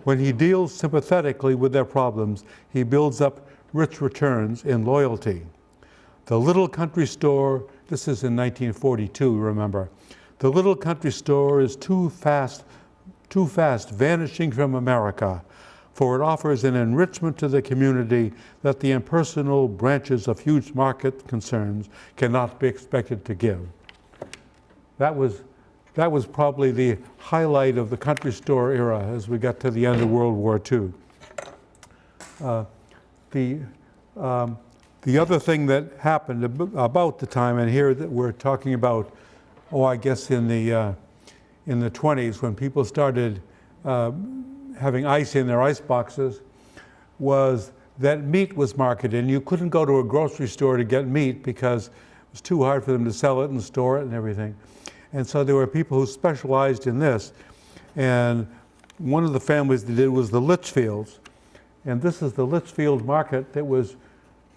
When he deals sympathetically with their problems, he builds up rich returns in loyalty. The little country store, this is in 1942, remember. The little country store is too fast vanishing from America, for it offers an enrichment to the community that the impersonal branches of huge market concerns cannot be expected to give. That was probably the highlight of the country store era as we got to the end of World War II. The other thing that happened about the time, and here that we're talking about, I guess in the 20s, when people started having ice in their ice boxes, was that meat was marketed. And you couldn't go to a grocery store to get meat because it was too hard for them to sell it and store it and everything. And so there were people who specialized in this. And one of the families they did was the Litchfields. And this is the Litchfield Market that was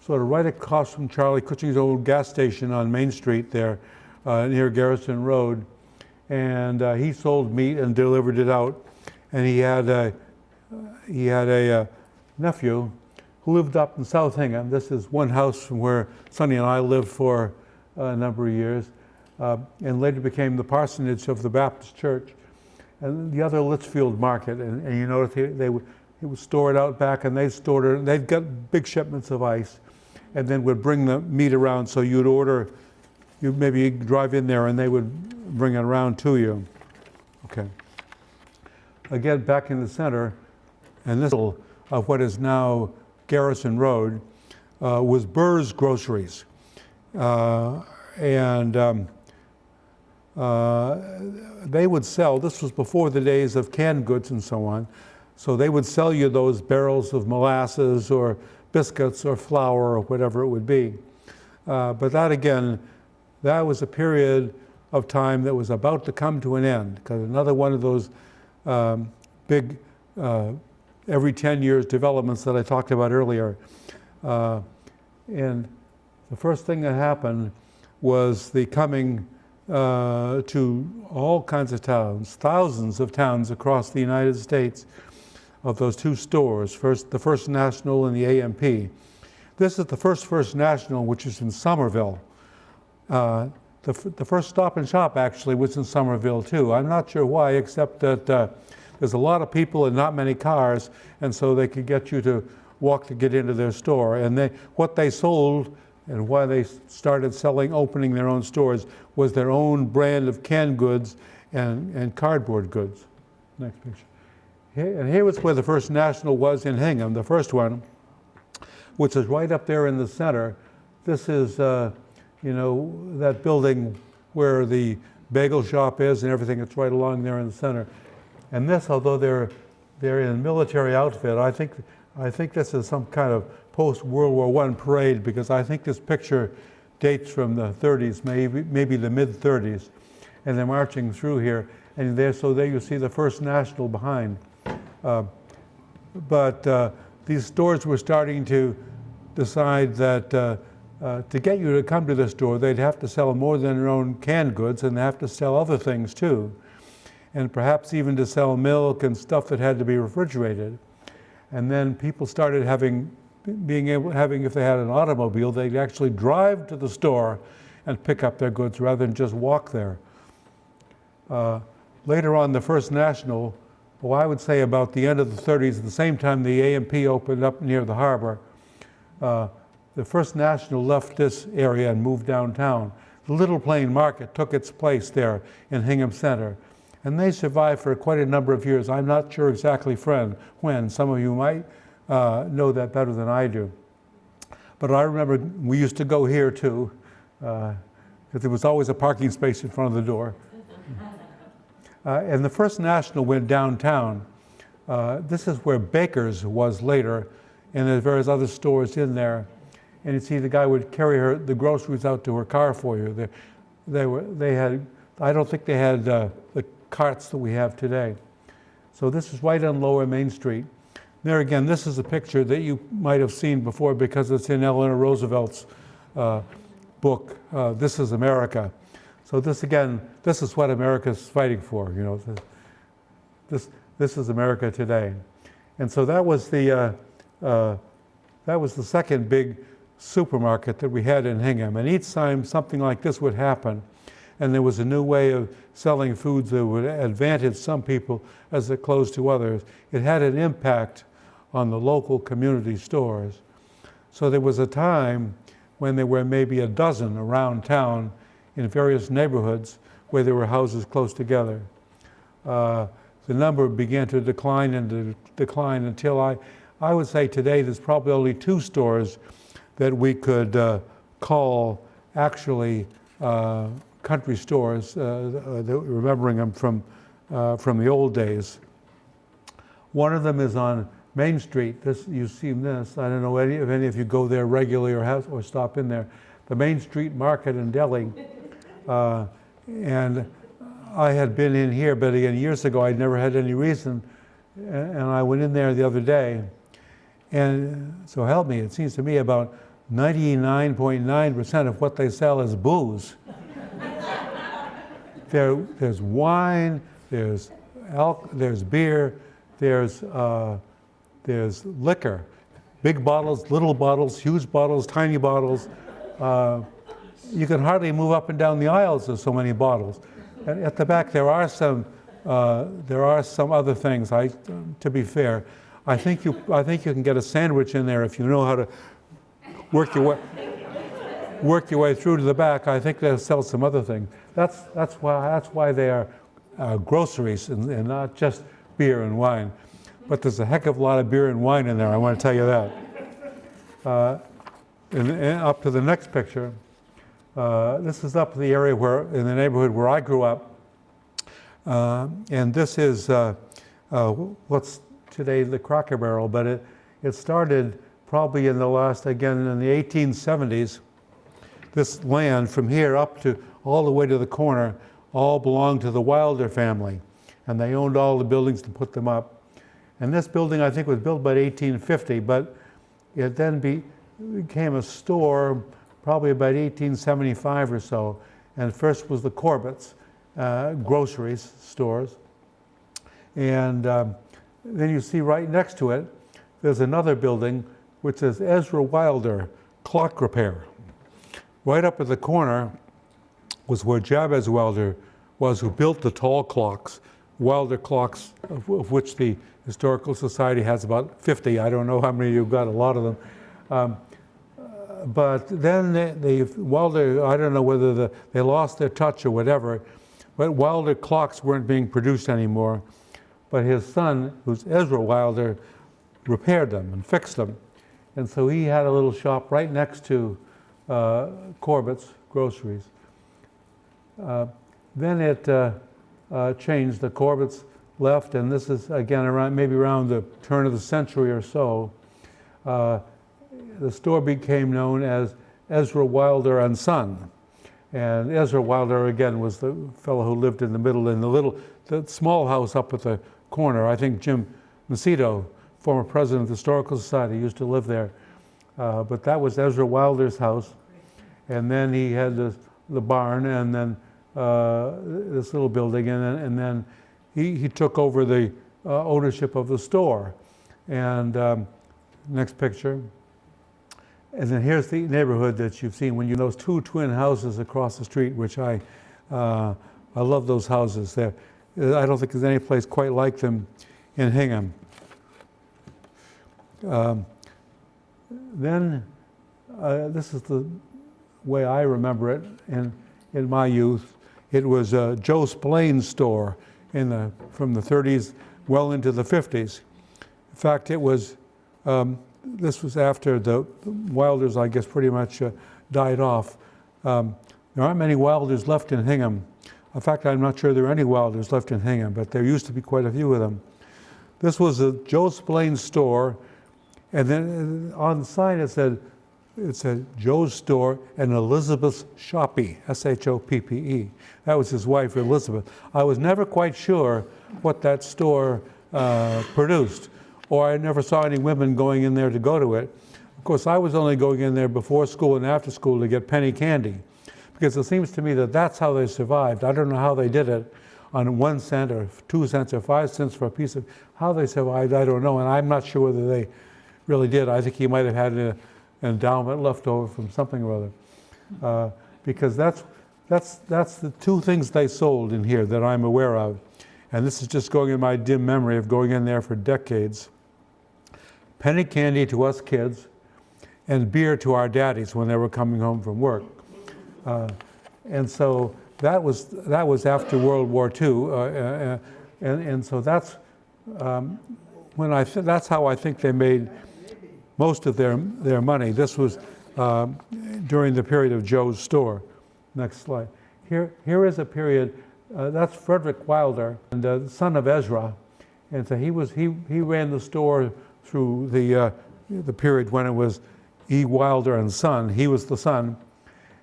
sort of right across from Charlie Cushing's old gas station on Main Street there near Garrison Road. And he sold meat and delivered it out. And he had a nephew who lived up in South Hingham. This is one house from where Sonny and I lived for a number of years, and later became the parsonage of the Baptist Church. And the other Litchfield Market, and you notice they would store it out back, and they'd got big shipments of ice, and then would bring the meat around. So you'd maybe drive in there, and they would bring it around to you. Okay. Again, back in the center, and this of what is now Garrison Road, was Birdseye Groceries. They would sell, this was before the days of canned goods and so on, so they would sell you those barrels of molasses or biscuits or flour or whatever it would be. But that was a period of time that was about to come to an end, because another one of those big every 10 years developments that I talked about earlier. And the first thing that happened was the coming to all kinds of towns, thousands of towns across the United States, of those two stores, the First National and the AMP. This is the First National, which is in Somerville. The first Stop and Shop actually was in Somerville too. I'm not sure why, except that there's a lot of people and not many cars, and so they could get you to walk to get into their store. And what they sold and why they started opening their own stores was their own brand of canned goods and cardboard goods. Next picture. And here was where the First National was in Hingham, the first one, which is right up there in the center. This is, that building where the bagel shop is and everything. It's right along there in the center. And this, although they're in military outfit, I think this is some kind of post-World War I parade, because I think this picture dates from the 30s, maybe the mid-30s. And they're marching through here. And so there you see the First National behind. But these stores were starting to decide that to get you to come to the store, they'd have to sell more than their own canned goods, and they have to sell other things too. And perhaps even to sell milk and stuff that had to be refrigerated. And then people started having, if they had an automobile, they'd actually drive to the store and pick up their goods rather than just walk there. Later on, the First National, well, I would say about the end of the 30s, at the same time the A&P opened up near the harbor, the First National left this area and moved downtown. The Little Plain Market took its place there in Hingham Center. And they survived for quite a number of years. I'm not sure exactly when. Some of you might know that better than I do. But I remember we used to go here too, because there was always a parking space in front of the door. And the First National went downtown. This is where Baker's was later, and there's various other stores in there. And you see the guy would carry the groceries out to her car for you. They had, I don't think they had the carts that we have today. So this is right on Lower Main Street. There again, this is a picture that you might have seen before because it's in Eleanor Roosevelt's book, This is America. So this again, this is what America's fighting for, you know. This is America today. And so that was the second big supermarket that we had in Hingham. And each time something like this would happen, and there was a new way of selling foods that would advantage some people as it closed to others, it had an impact on the local community stores. So there was a time when there were maybe a dozen around town in various neighborhoods where there were houses close together. The number began to decline until I would say today there's probably only 2 stores that we could call actually country stores, remembering them from the old days. One of them is on Main Street. You've seen this. I don't know if any of you go there regularly or stop in there. The Main Street Market in Deli. And I had been in here, but again, years ago, I'd never had any reason. And I went in there the other day. And so help me, it seems to me about 99.9% of what they sell is booze. There's wine, there's beer, there's liquor. Big bottles, little bottles, huge bottles, tiny bottles. You can hardly move up and down the aisles, there's so many bottles. And at the back there are some other things. To be fair, I think you can get a sandwich in there if you know how to work your way through to the back. I think they'll sell some other things. That's why they are groceries and not just beer and wine. But there's a heck of a lot of beer and wine in there, I want to tell you that. And up to the next picture. This is up the area in the neighborhood where I grew up. And this is what's today the Cracker Barrel, but it started probably in the 1870s. This land from here up to all the way to the corner all belonged to the Wilder family. And they owned all the buildings to put them up. And this building, I think, was built by 1850, but it then became a store probably about 1875 or so. And first was the Corbett's groceries stores. And then you see right next to it, there's another building which says Ezra Wilder Clock Repair. Right up at the corner was where Jabez Wilder was, who built the tall clocks, Wilder clocks, of which the Historical Society has about 50. I don't know how many you've got, a lot of them. But then Wilder, I don't know whether they lost their touch or whatever, but Wilder clocks weren't being produced anymore. But his son, who's Ezra Wilder, repaired them and fixed them. And so he had a little shop right next to Corbett's Groceries. Then it changed. The Corbetts left, and this is again maybe around the turn of the century or so. The store became known as Ezra Wilder and Son. And Ezra Wilder, again, was the fellow who lived in the middle in the small house up at the corner. I think Jim Macedo, former president of the Historical Society, used to live there. But that was Ezra Wilder's house. And then he had the barn, and then this little building, and then he took over the ownership of the store. And next picture. And then here's the neighborhood that you've seen when you those two twin houses across the street, which I love those houses. I don't think there's any place quite like them in Hingham. Then this is the way I remember it in my youth. It was Joe Splain's store from the 30s well into the 50s. In fact, it was. This was after the Wilders, I guess, pretty much died off. There aren't many Wilders left in Hingham. In fact, I'm not sure there are any Wilders left in Hingham, but there used to be quite a few of them. This was a Joe Splain store, and then on the sign it said Joe's Store and Elizabeth's Shoppy, S-H-O-P-P-E. That was his wife, Elizabeth. I was never quite sure what that store produced, or I never saw any women going in there to go to it. Of course, I was only going in there before school and after school to get penny candy, because it seems to me that that's how they survived. I don't know how they did it on 1 cent or 2 cents or 5 cents for a piece of, how they survived, I don't know, and I'm not sure whether they really did. I think he might have had an endowment left over from something or other, because that's the two things they sold in here that I'm aware of. And this is just going in my dim memory of going in there for decades. Penny candy to us kids, and beer to our daddies when they were coming home from work. And so that was after World War II, and so that's that's how I think they made most of their money. This was during the period of Joe's store. Next slide. Here is a period. That's Frederick Wilder, and the son of Ezra, and so he ran the store through the period when it was E. Wilder and Son. He was the son,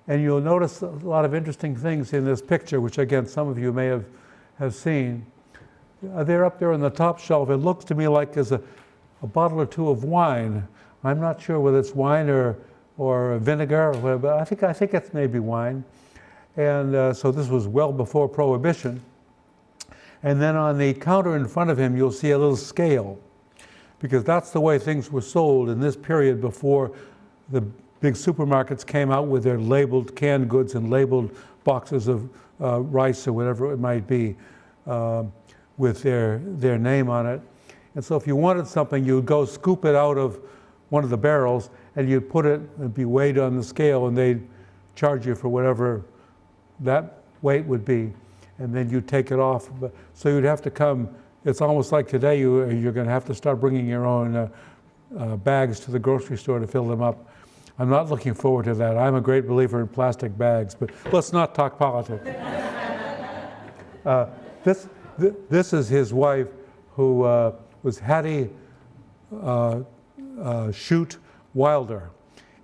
and you'll notice a lot of interesting things in this picture, which again some of you may have seen. They're up there on the top shelf. It looks to me like there's a bottle or two of wine. I'm not sure whether it's wine or vinegar or whatever, but I think it's maybe wine. And so this was well before Prohibition. And then on the counter in front of him, you'll see a little scale, because that's the way things were sold in this period before the big supermarkets came out with their labeled canned goods and labeled boxes of rice or whatever it might be with their name on it. And so if you wanted something, you'd go scoop it out of one of the barrels and you'd put it and be weighed on the scale, and they'd charge you for whatever that weight would be, and then you'd take it off. So you'd have to come, it's almost like today you're going to have to start bringing your own bags to the grocery store to fill them up. I'm not looking forward to that. I'm a great believer in plastic bags, but let's not talk politics. This is his wife, who was Hattie Shute Wilder,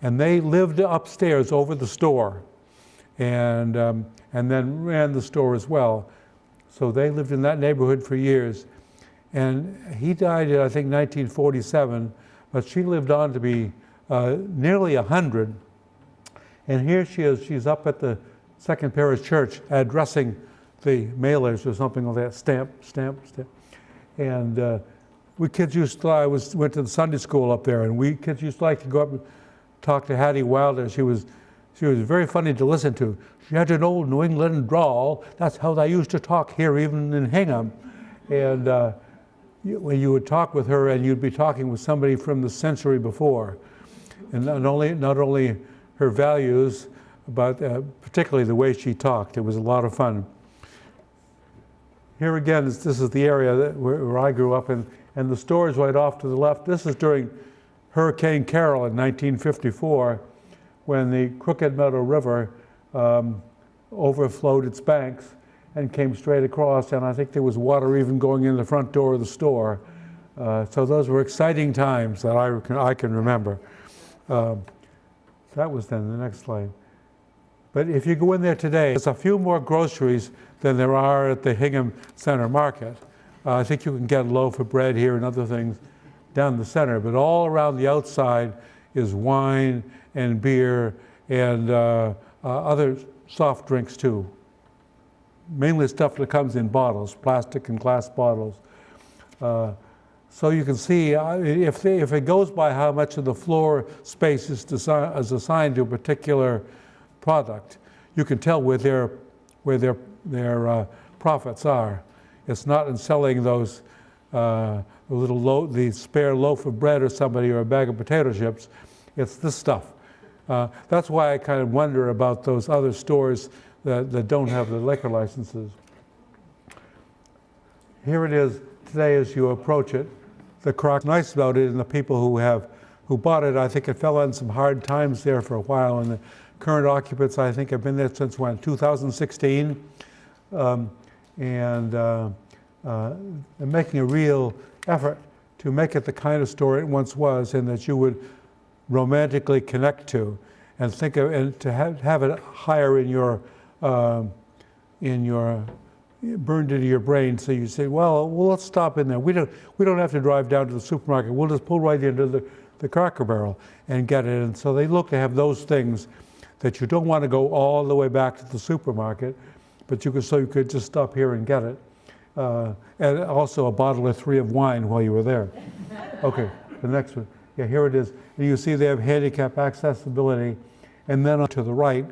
and they lived upstairs over the store, and then ran the store as well. So they lived in that neighborhood for years. And he died in, I think, 1947, but she lived on to be nearly 100. And here she is, she's up at the Second Parish Church addressing the mailers or something like that, stamp. And we kids went to the Sunday school up there, and we kids used to like to go up and talk to Hattie Wilder. She was very funny to listen to. She had an old New England drawl. That's how they used to talk here, even in Hingham. And when you would talk with her, and you'd be talking with somebody from the century before, and not only her values, but particularly the way she talked. It was a lot of fun. Here again, this is the area where I grew up, and the store is right off to the left. This is during Hurricane Carol in 1954, when the Crooked Meadow River overflowed its banks and came straight across, and I think there was water even going in the front door of the store. So those were exciting times that I can remember. That was then the next slide. But if you go in there today, there's a few more groceries than there are at the Hingham Center Market. I think you can get a loaf of bread here and other things down the center, but all around the outside is wine and beer and other soft drinks too. Mainly stuff that comes in bottles, plastic and glass bottles. So you can see if it goes by how much of the floor space is assigned to a particular product, you can tell where their profits are. It's not in selling those the spare loaf of bread or somebody or a bag of potato chips. It's this stuff. That's why I kind of wonder about those other stores that don't have the liquor licenses. Here it is today as you approach it. The crock nice about it, and the people who bought it, I think it fell on some hard times there for a while, and the current occupants, I think, have been there since when, 2016, and they're making a real effort to make it the kind of store it once was, and that you would romantically connect to, and think of, and to have it higher in your burned into your brain, so you say, well, let's stop in there. We don't have to drive down to the supermarket. We'll just pull right into the Cracker Barrel and get it. And so they look to have those things that you don't want to go all the way back to the supermarket, but you could just stop here and get it. And also a bottle or 3 of wine while you were there. Okay, the next one. Yeah, here it is. And you see they have handicapped accessibility. And then to the right,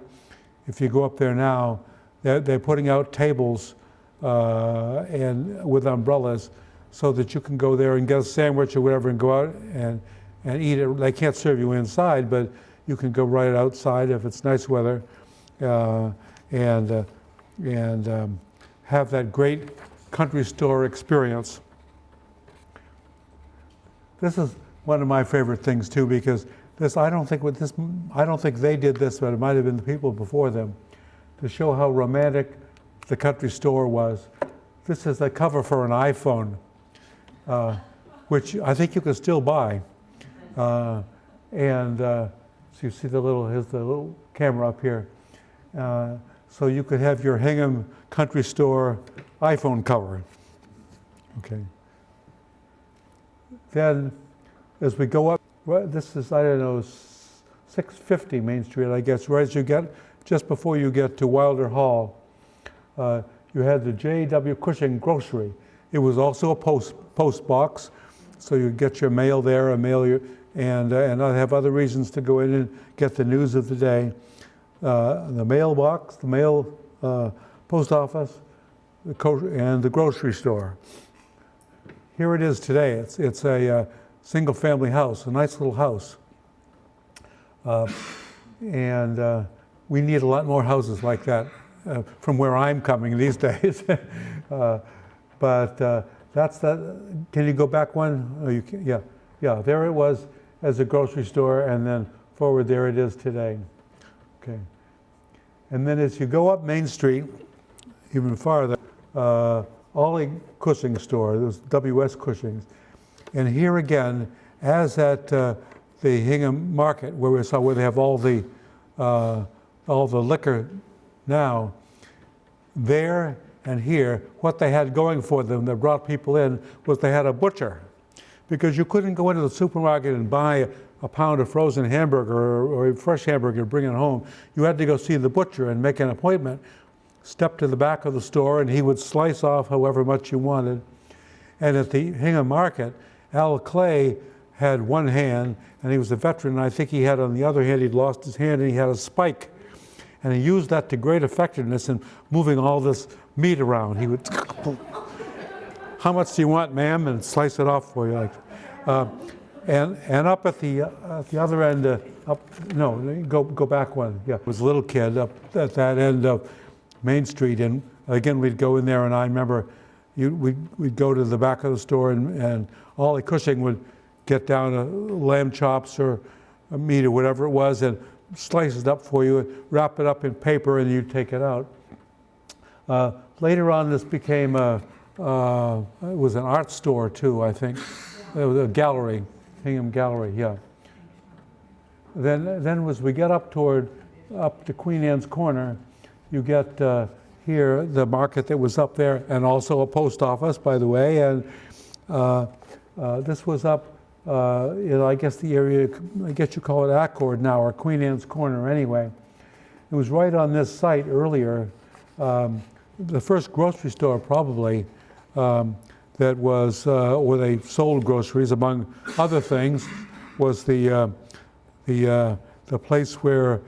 if you go up there now, they're putting out tables and with umbrellas so that you can go there and get a sandwich or whatever and go out and eat it. They can't serve you inside, but you can go right outside if it's nice weather and have that great country store experience. This is one of my favorite things too, because I don't think they did this, but it might have been the people before them, to show how romantic the country store was. This is the cover for an iPhone, which I think you can still buy. So you see here's the little camera up here. So you could have your Hingham country store iPhone cover. Okay. Then as we go up, this is, I don't know, 650 Main Street, I guess, right as you get, just before you get to Wilder Hall. You had the J.W. Cushing Grocery. It was also a post box, so you get your mail there, and I have other reasons to go in and get the news of the day. The mailbox, the mail post office, and the grocery store. Here it is today. It's a single-family house, a nice little house, and we need a lot more houses like that. From where I'm coming these days. But that's that. Can you go back one? Oh, you can, yeah, there it was as a grocery store, and then forward there it is today. Okay. And then as you go up Main Street, even farther, Ollie Cushing store, there's W.S. Cushing's. And here again, as at the Hingham Market, where they have all the liquor now, there and here, what they had going for them that brought people in was they had a butcher. Because you couldn't go into the supermarket and buy a pound of frozen hamburger or a fresh hamburger and bring it home. You had to go see the butcher and make an appointment, step to the back of the store, and he would slice off however much you wanted. And at the Hingham Market, Al Clay had one hand, and he was a veteran, and I think he had on the other hand, he'd lost his hand, and he had a spike. And he used that to great effectiveness in moving all this meat around. He would, how much do you want, ma'am? And slice it off for you. And up at the other end, go back one. Yeah, it was a little kid up at that end of Main Street. And again, we'd go in there, and I remember we'd go to the back of the store, and Ollie Cushing would get down lamb chops or meat or whatever it was, and slice it up for you, wrap it up in paper, and you'd take it out. Later on, this became it was an art store too, I think. It was a gallery, Hingham Gallery, yeah. Then as we get up to Queen Anne's Corner, you get here the market that was up there, and also a post office, by the way. And this was up in, I guess, the area, I guess you call it Accord now, or Queen Anne's Corner anyway. It was right on this site earlier. The first grocery store probably that was, where they sold groceries, among other things, was the place where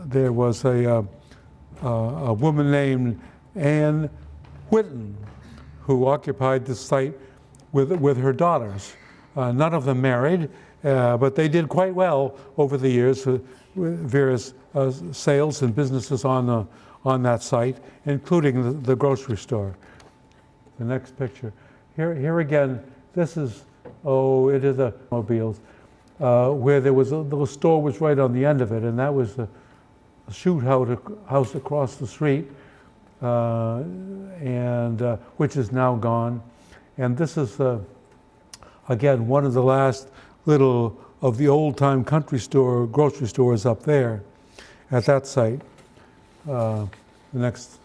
there was a woman named Anne Whitten who occupied this site with her daughters. None of them married, but they did quite well over the years with various sales and businesses on that site, including the grocery store. The next picture. Here again, this is, it is the automobiles, where there was a little store was right on the end of it, and that was the shoot house across the street, and which is now gone. And this is, again, one of the last little of the old-time country store, grocery stores up there at that site. The next.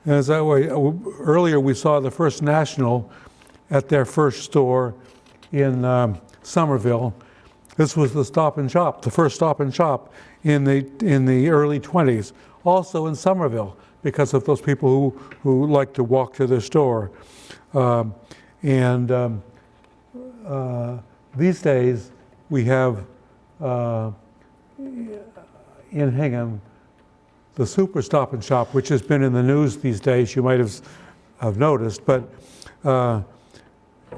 As earlier, we saw the First National at their first store in Somerville. This was the Stop and Shop, the first Stop and Shop in the early 20s, also in Somerville, because of those people who like to walk to their store. These days, we have in Hingham the Super Stop and Shop, which has been in the news these days. You might have noticed, but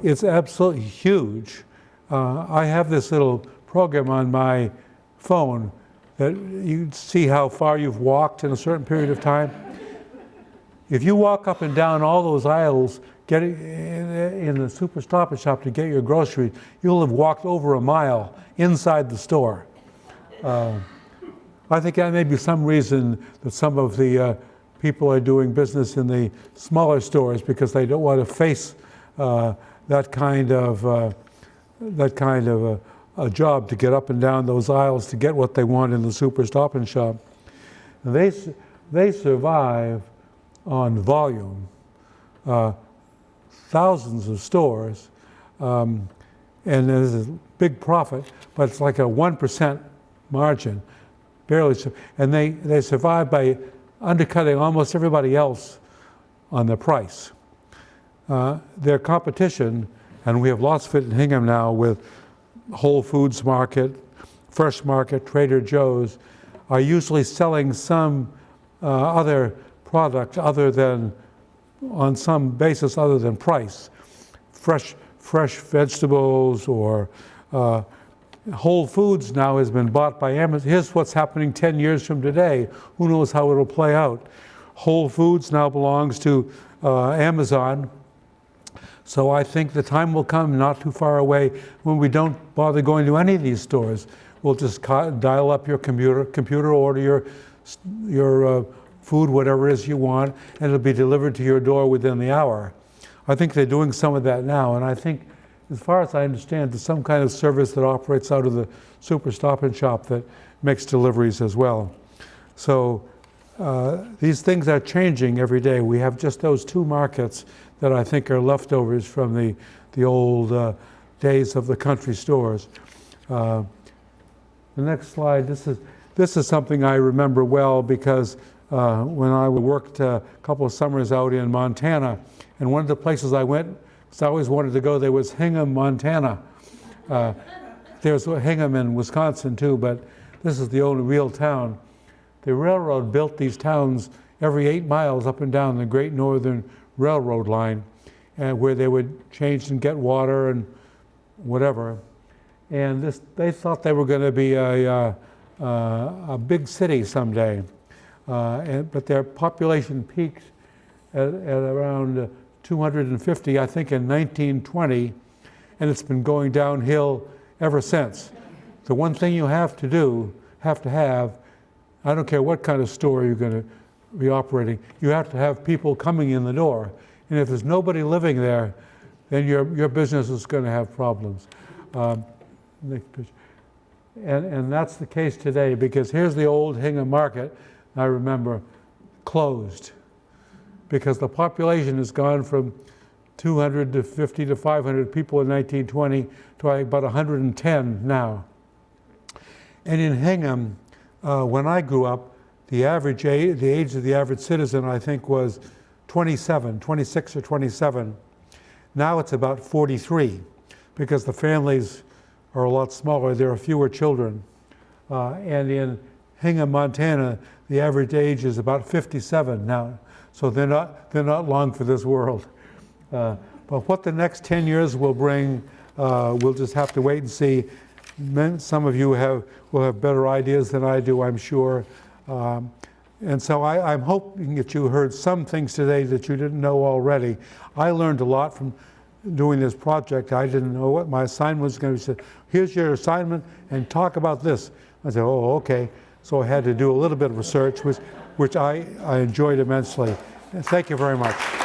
it's absolutely huge. I have this little program on my phone that you see how far you've walked in a certain period of time. If you walk up and down all those aisles getting in the Super Stop and Shop to get your groceries, you'll have walked over a mile inside the store. I think that may be some reason that some of the people are doing business in the smaller stores, because they don't want to face that kind of a job to get up and down those aisles to get what they want in the Super Stop and Shop. And they survive on volume, thousands of stores, and there's a big profit, but it's like a 1% margin, barely. And they survive by undercutting almost everybody else on the price. Their competition, and we have lots of it in Hingham now with Whole Foods Market, Fresh Market, Trader Joe's, are usually selling some other product other than, on some basis other than price. Fresh vegetables, or Whole Foods now has been bought by Amazon. Here's what's happening 10 years from today. Who knows how it'll play out? Whole Foods now belongs to Amazon. So I think the time will come, not too far away, when we don't bother going to any of these stores. We'll just dial up your computer, order your food, whatever it is you want, and it'll be delivered to your door within the hour. I think they're doing some of that now, and I think, as far as I understand, there's some kind of service that operates out of the Super Stop and Shop that makes deliveries as well. So these things are changing every day. We have just those two markets that I think are leftovers from the old days of the country stores. The next slide, this is something I remember well, because when I worked a couple of summers out in Montana, and one of the places I went, because I always wanted to go, there was Hingham, Montana. There's Hingham in Wisconsin too, but this is the only real town. The railroad built these towns every 8 miles up and down the Great Northern Railroad line, where they would change and get water and whatever. And they thought they were going to be a big city someday. But their population peaked at around 250, I think, in 1920, and it's been going downhill ever since. The one thing you have to have I don't care what kind of store you're going to be operating, you have to have people coming in the door. And if there's nobody living there, then your business is going to have problems. Next picture. And that's the case today, because here's the old Hingham Market, I remember, closed, because the population has gone from 250 to 500 people in 1920 to about 110 now. And in Hingham, when I grew up, the age of the average citizen, I think, was 26 or 27. Now it's about 43, because the families are a lot smaller. There are fewer children. And in Hingham, Montana, the average age is about 57 now. So they're not long for this world. But what the next 10 years will bring, we'll just have to wait and see. Some of you will have better ideas than I do, I'm sure. And so I'm hoping that you heard some things today that you didn't know already. I learned a lot from doing this project. I didn't know what my assignment was going to be. Here's your assignment, and talk about this. I said, oh, okay. So I had to do a little bit of research, which I enjoyed immensely. Thank you very much.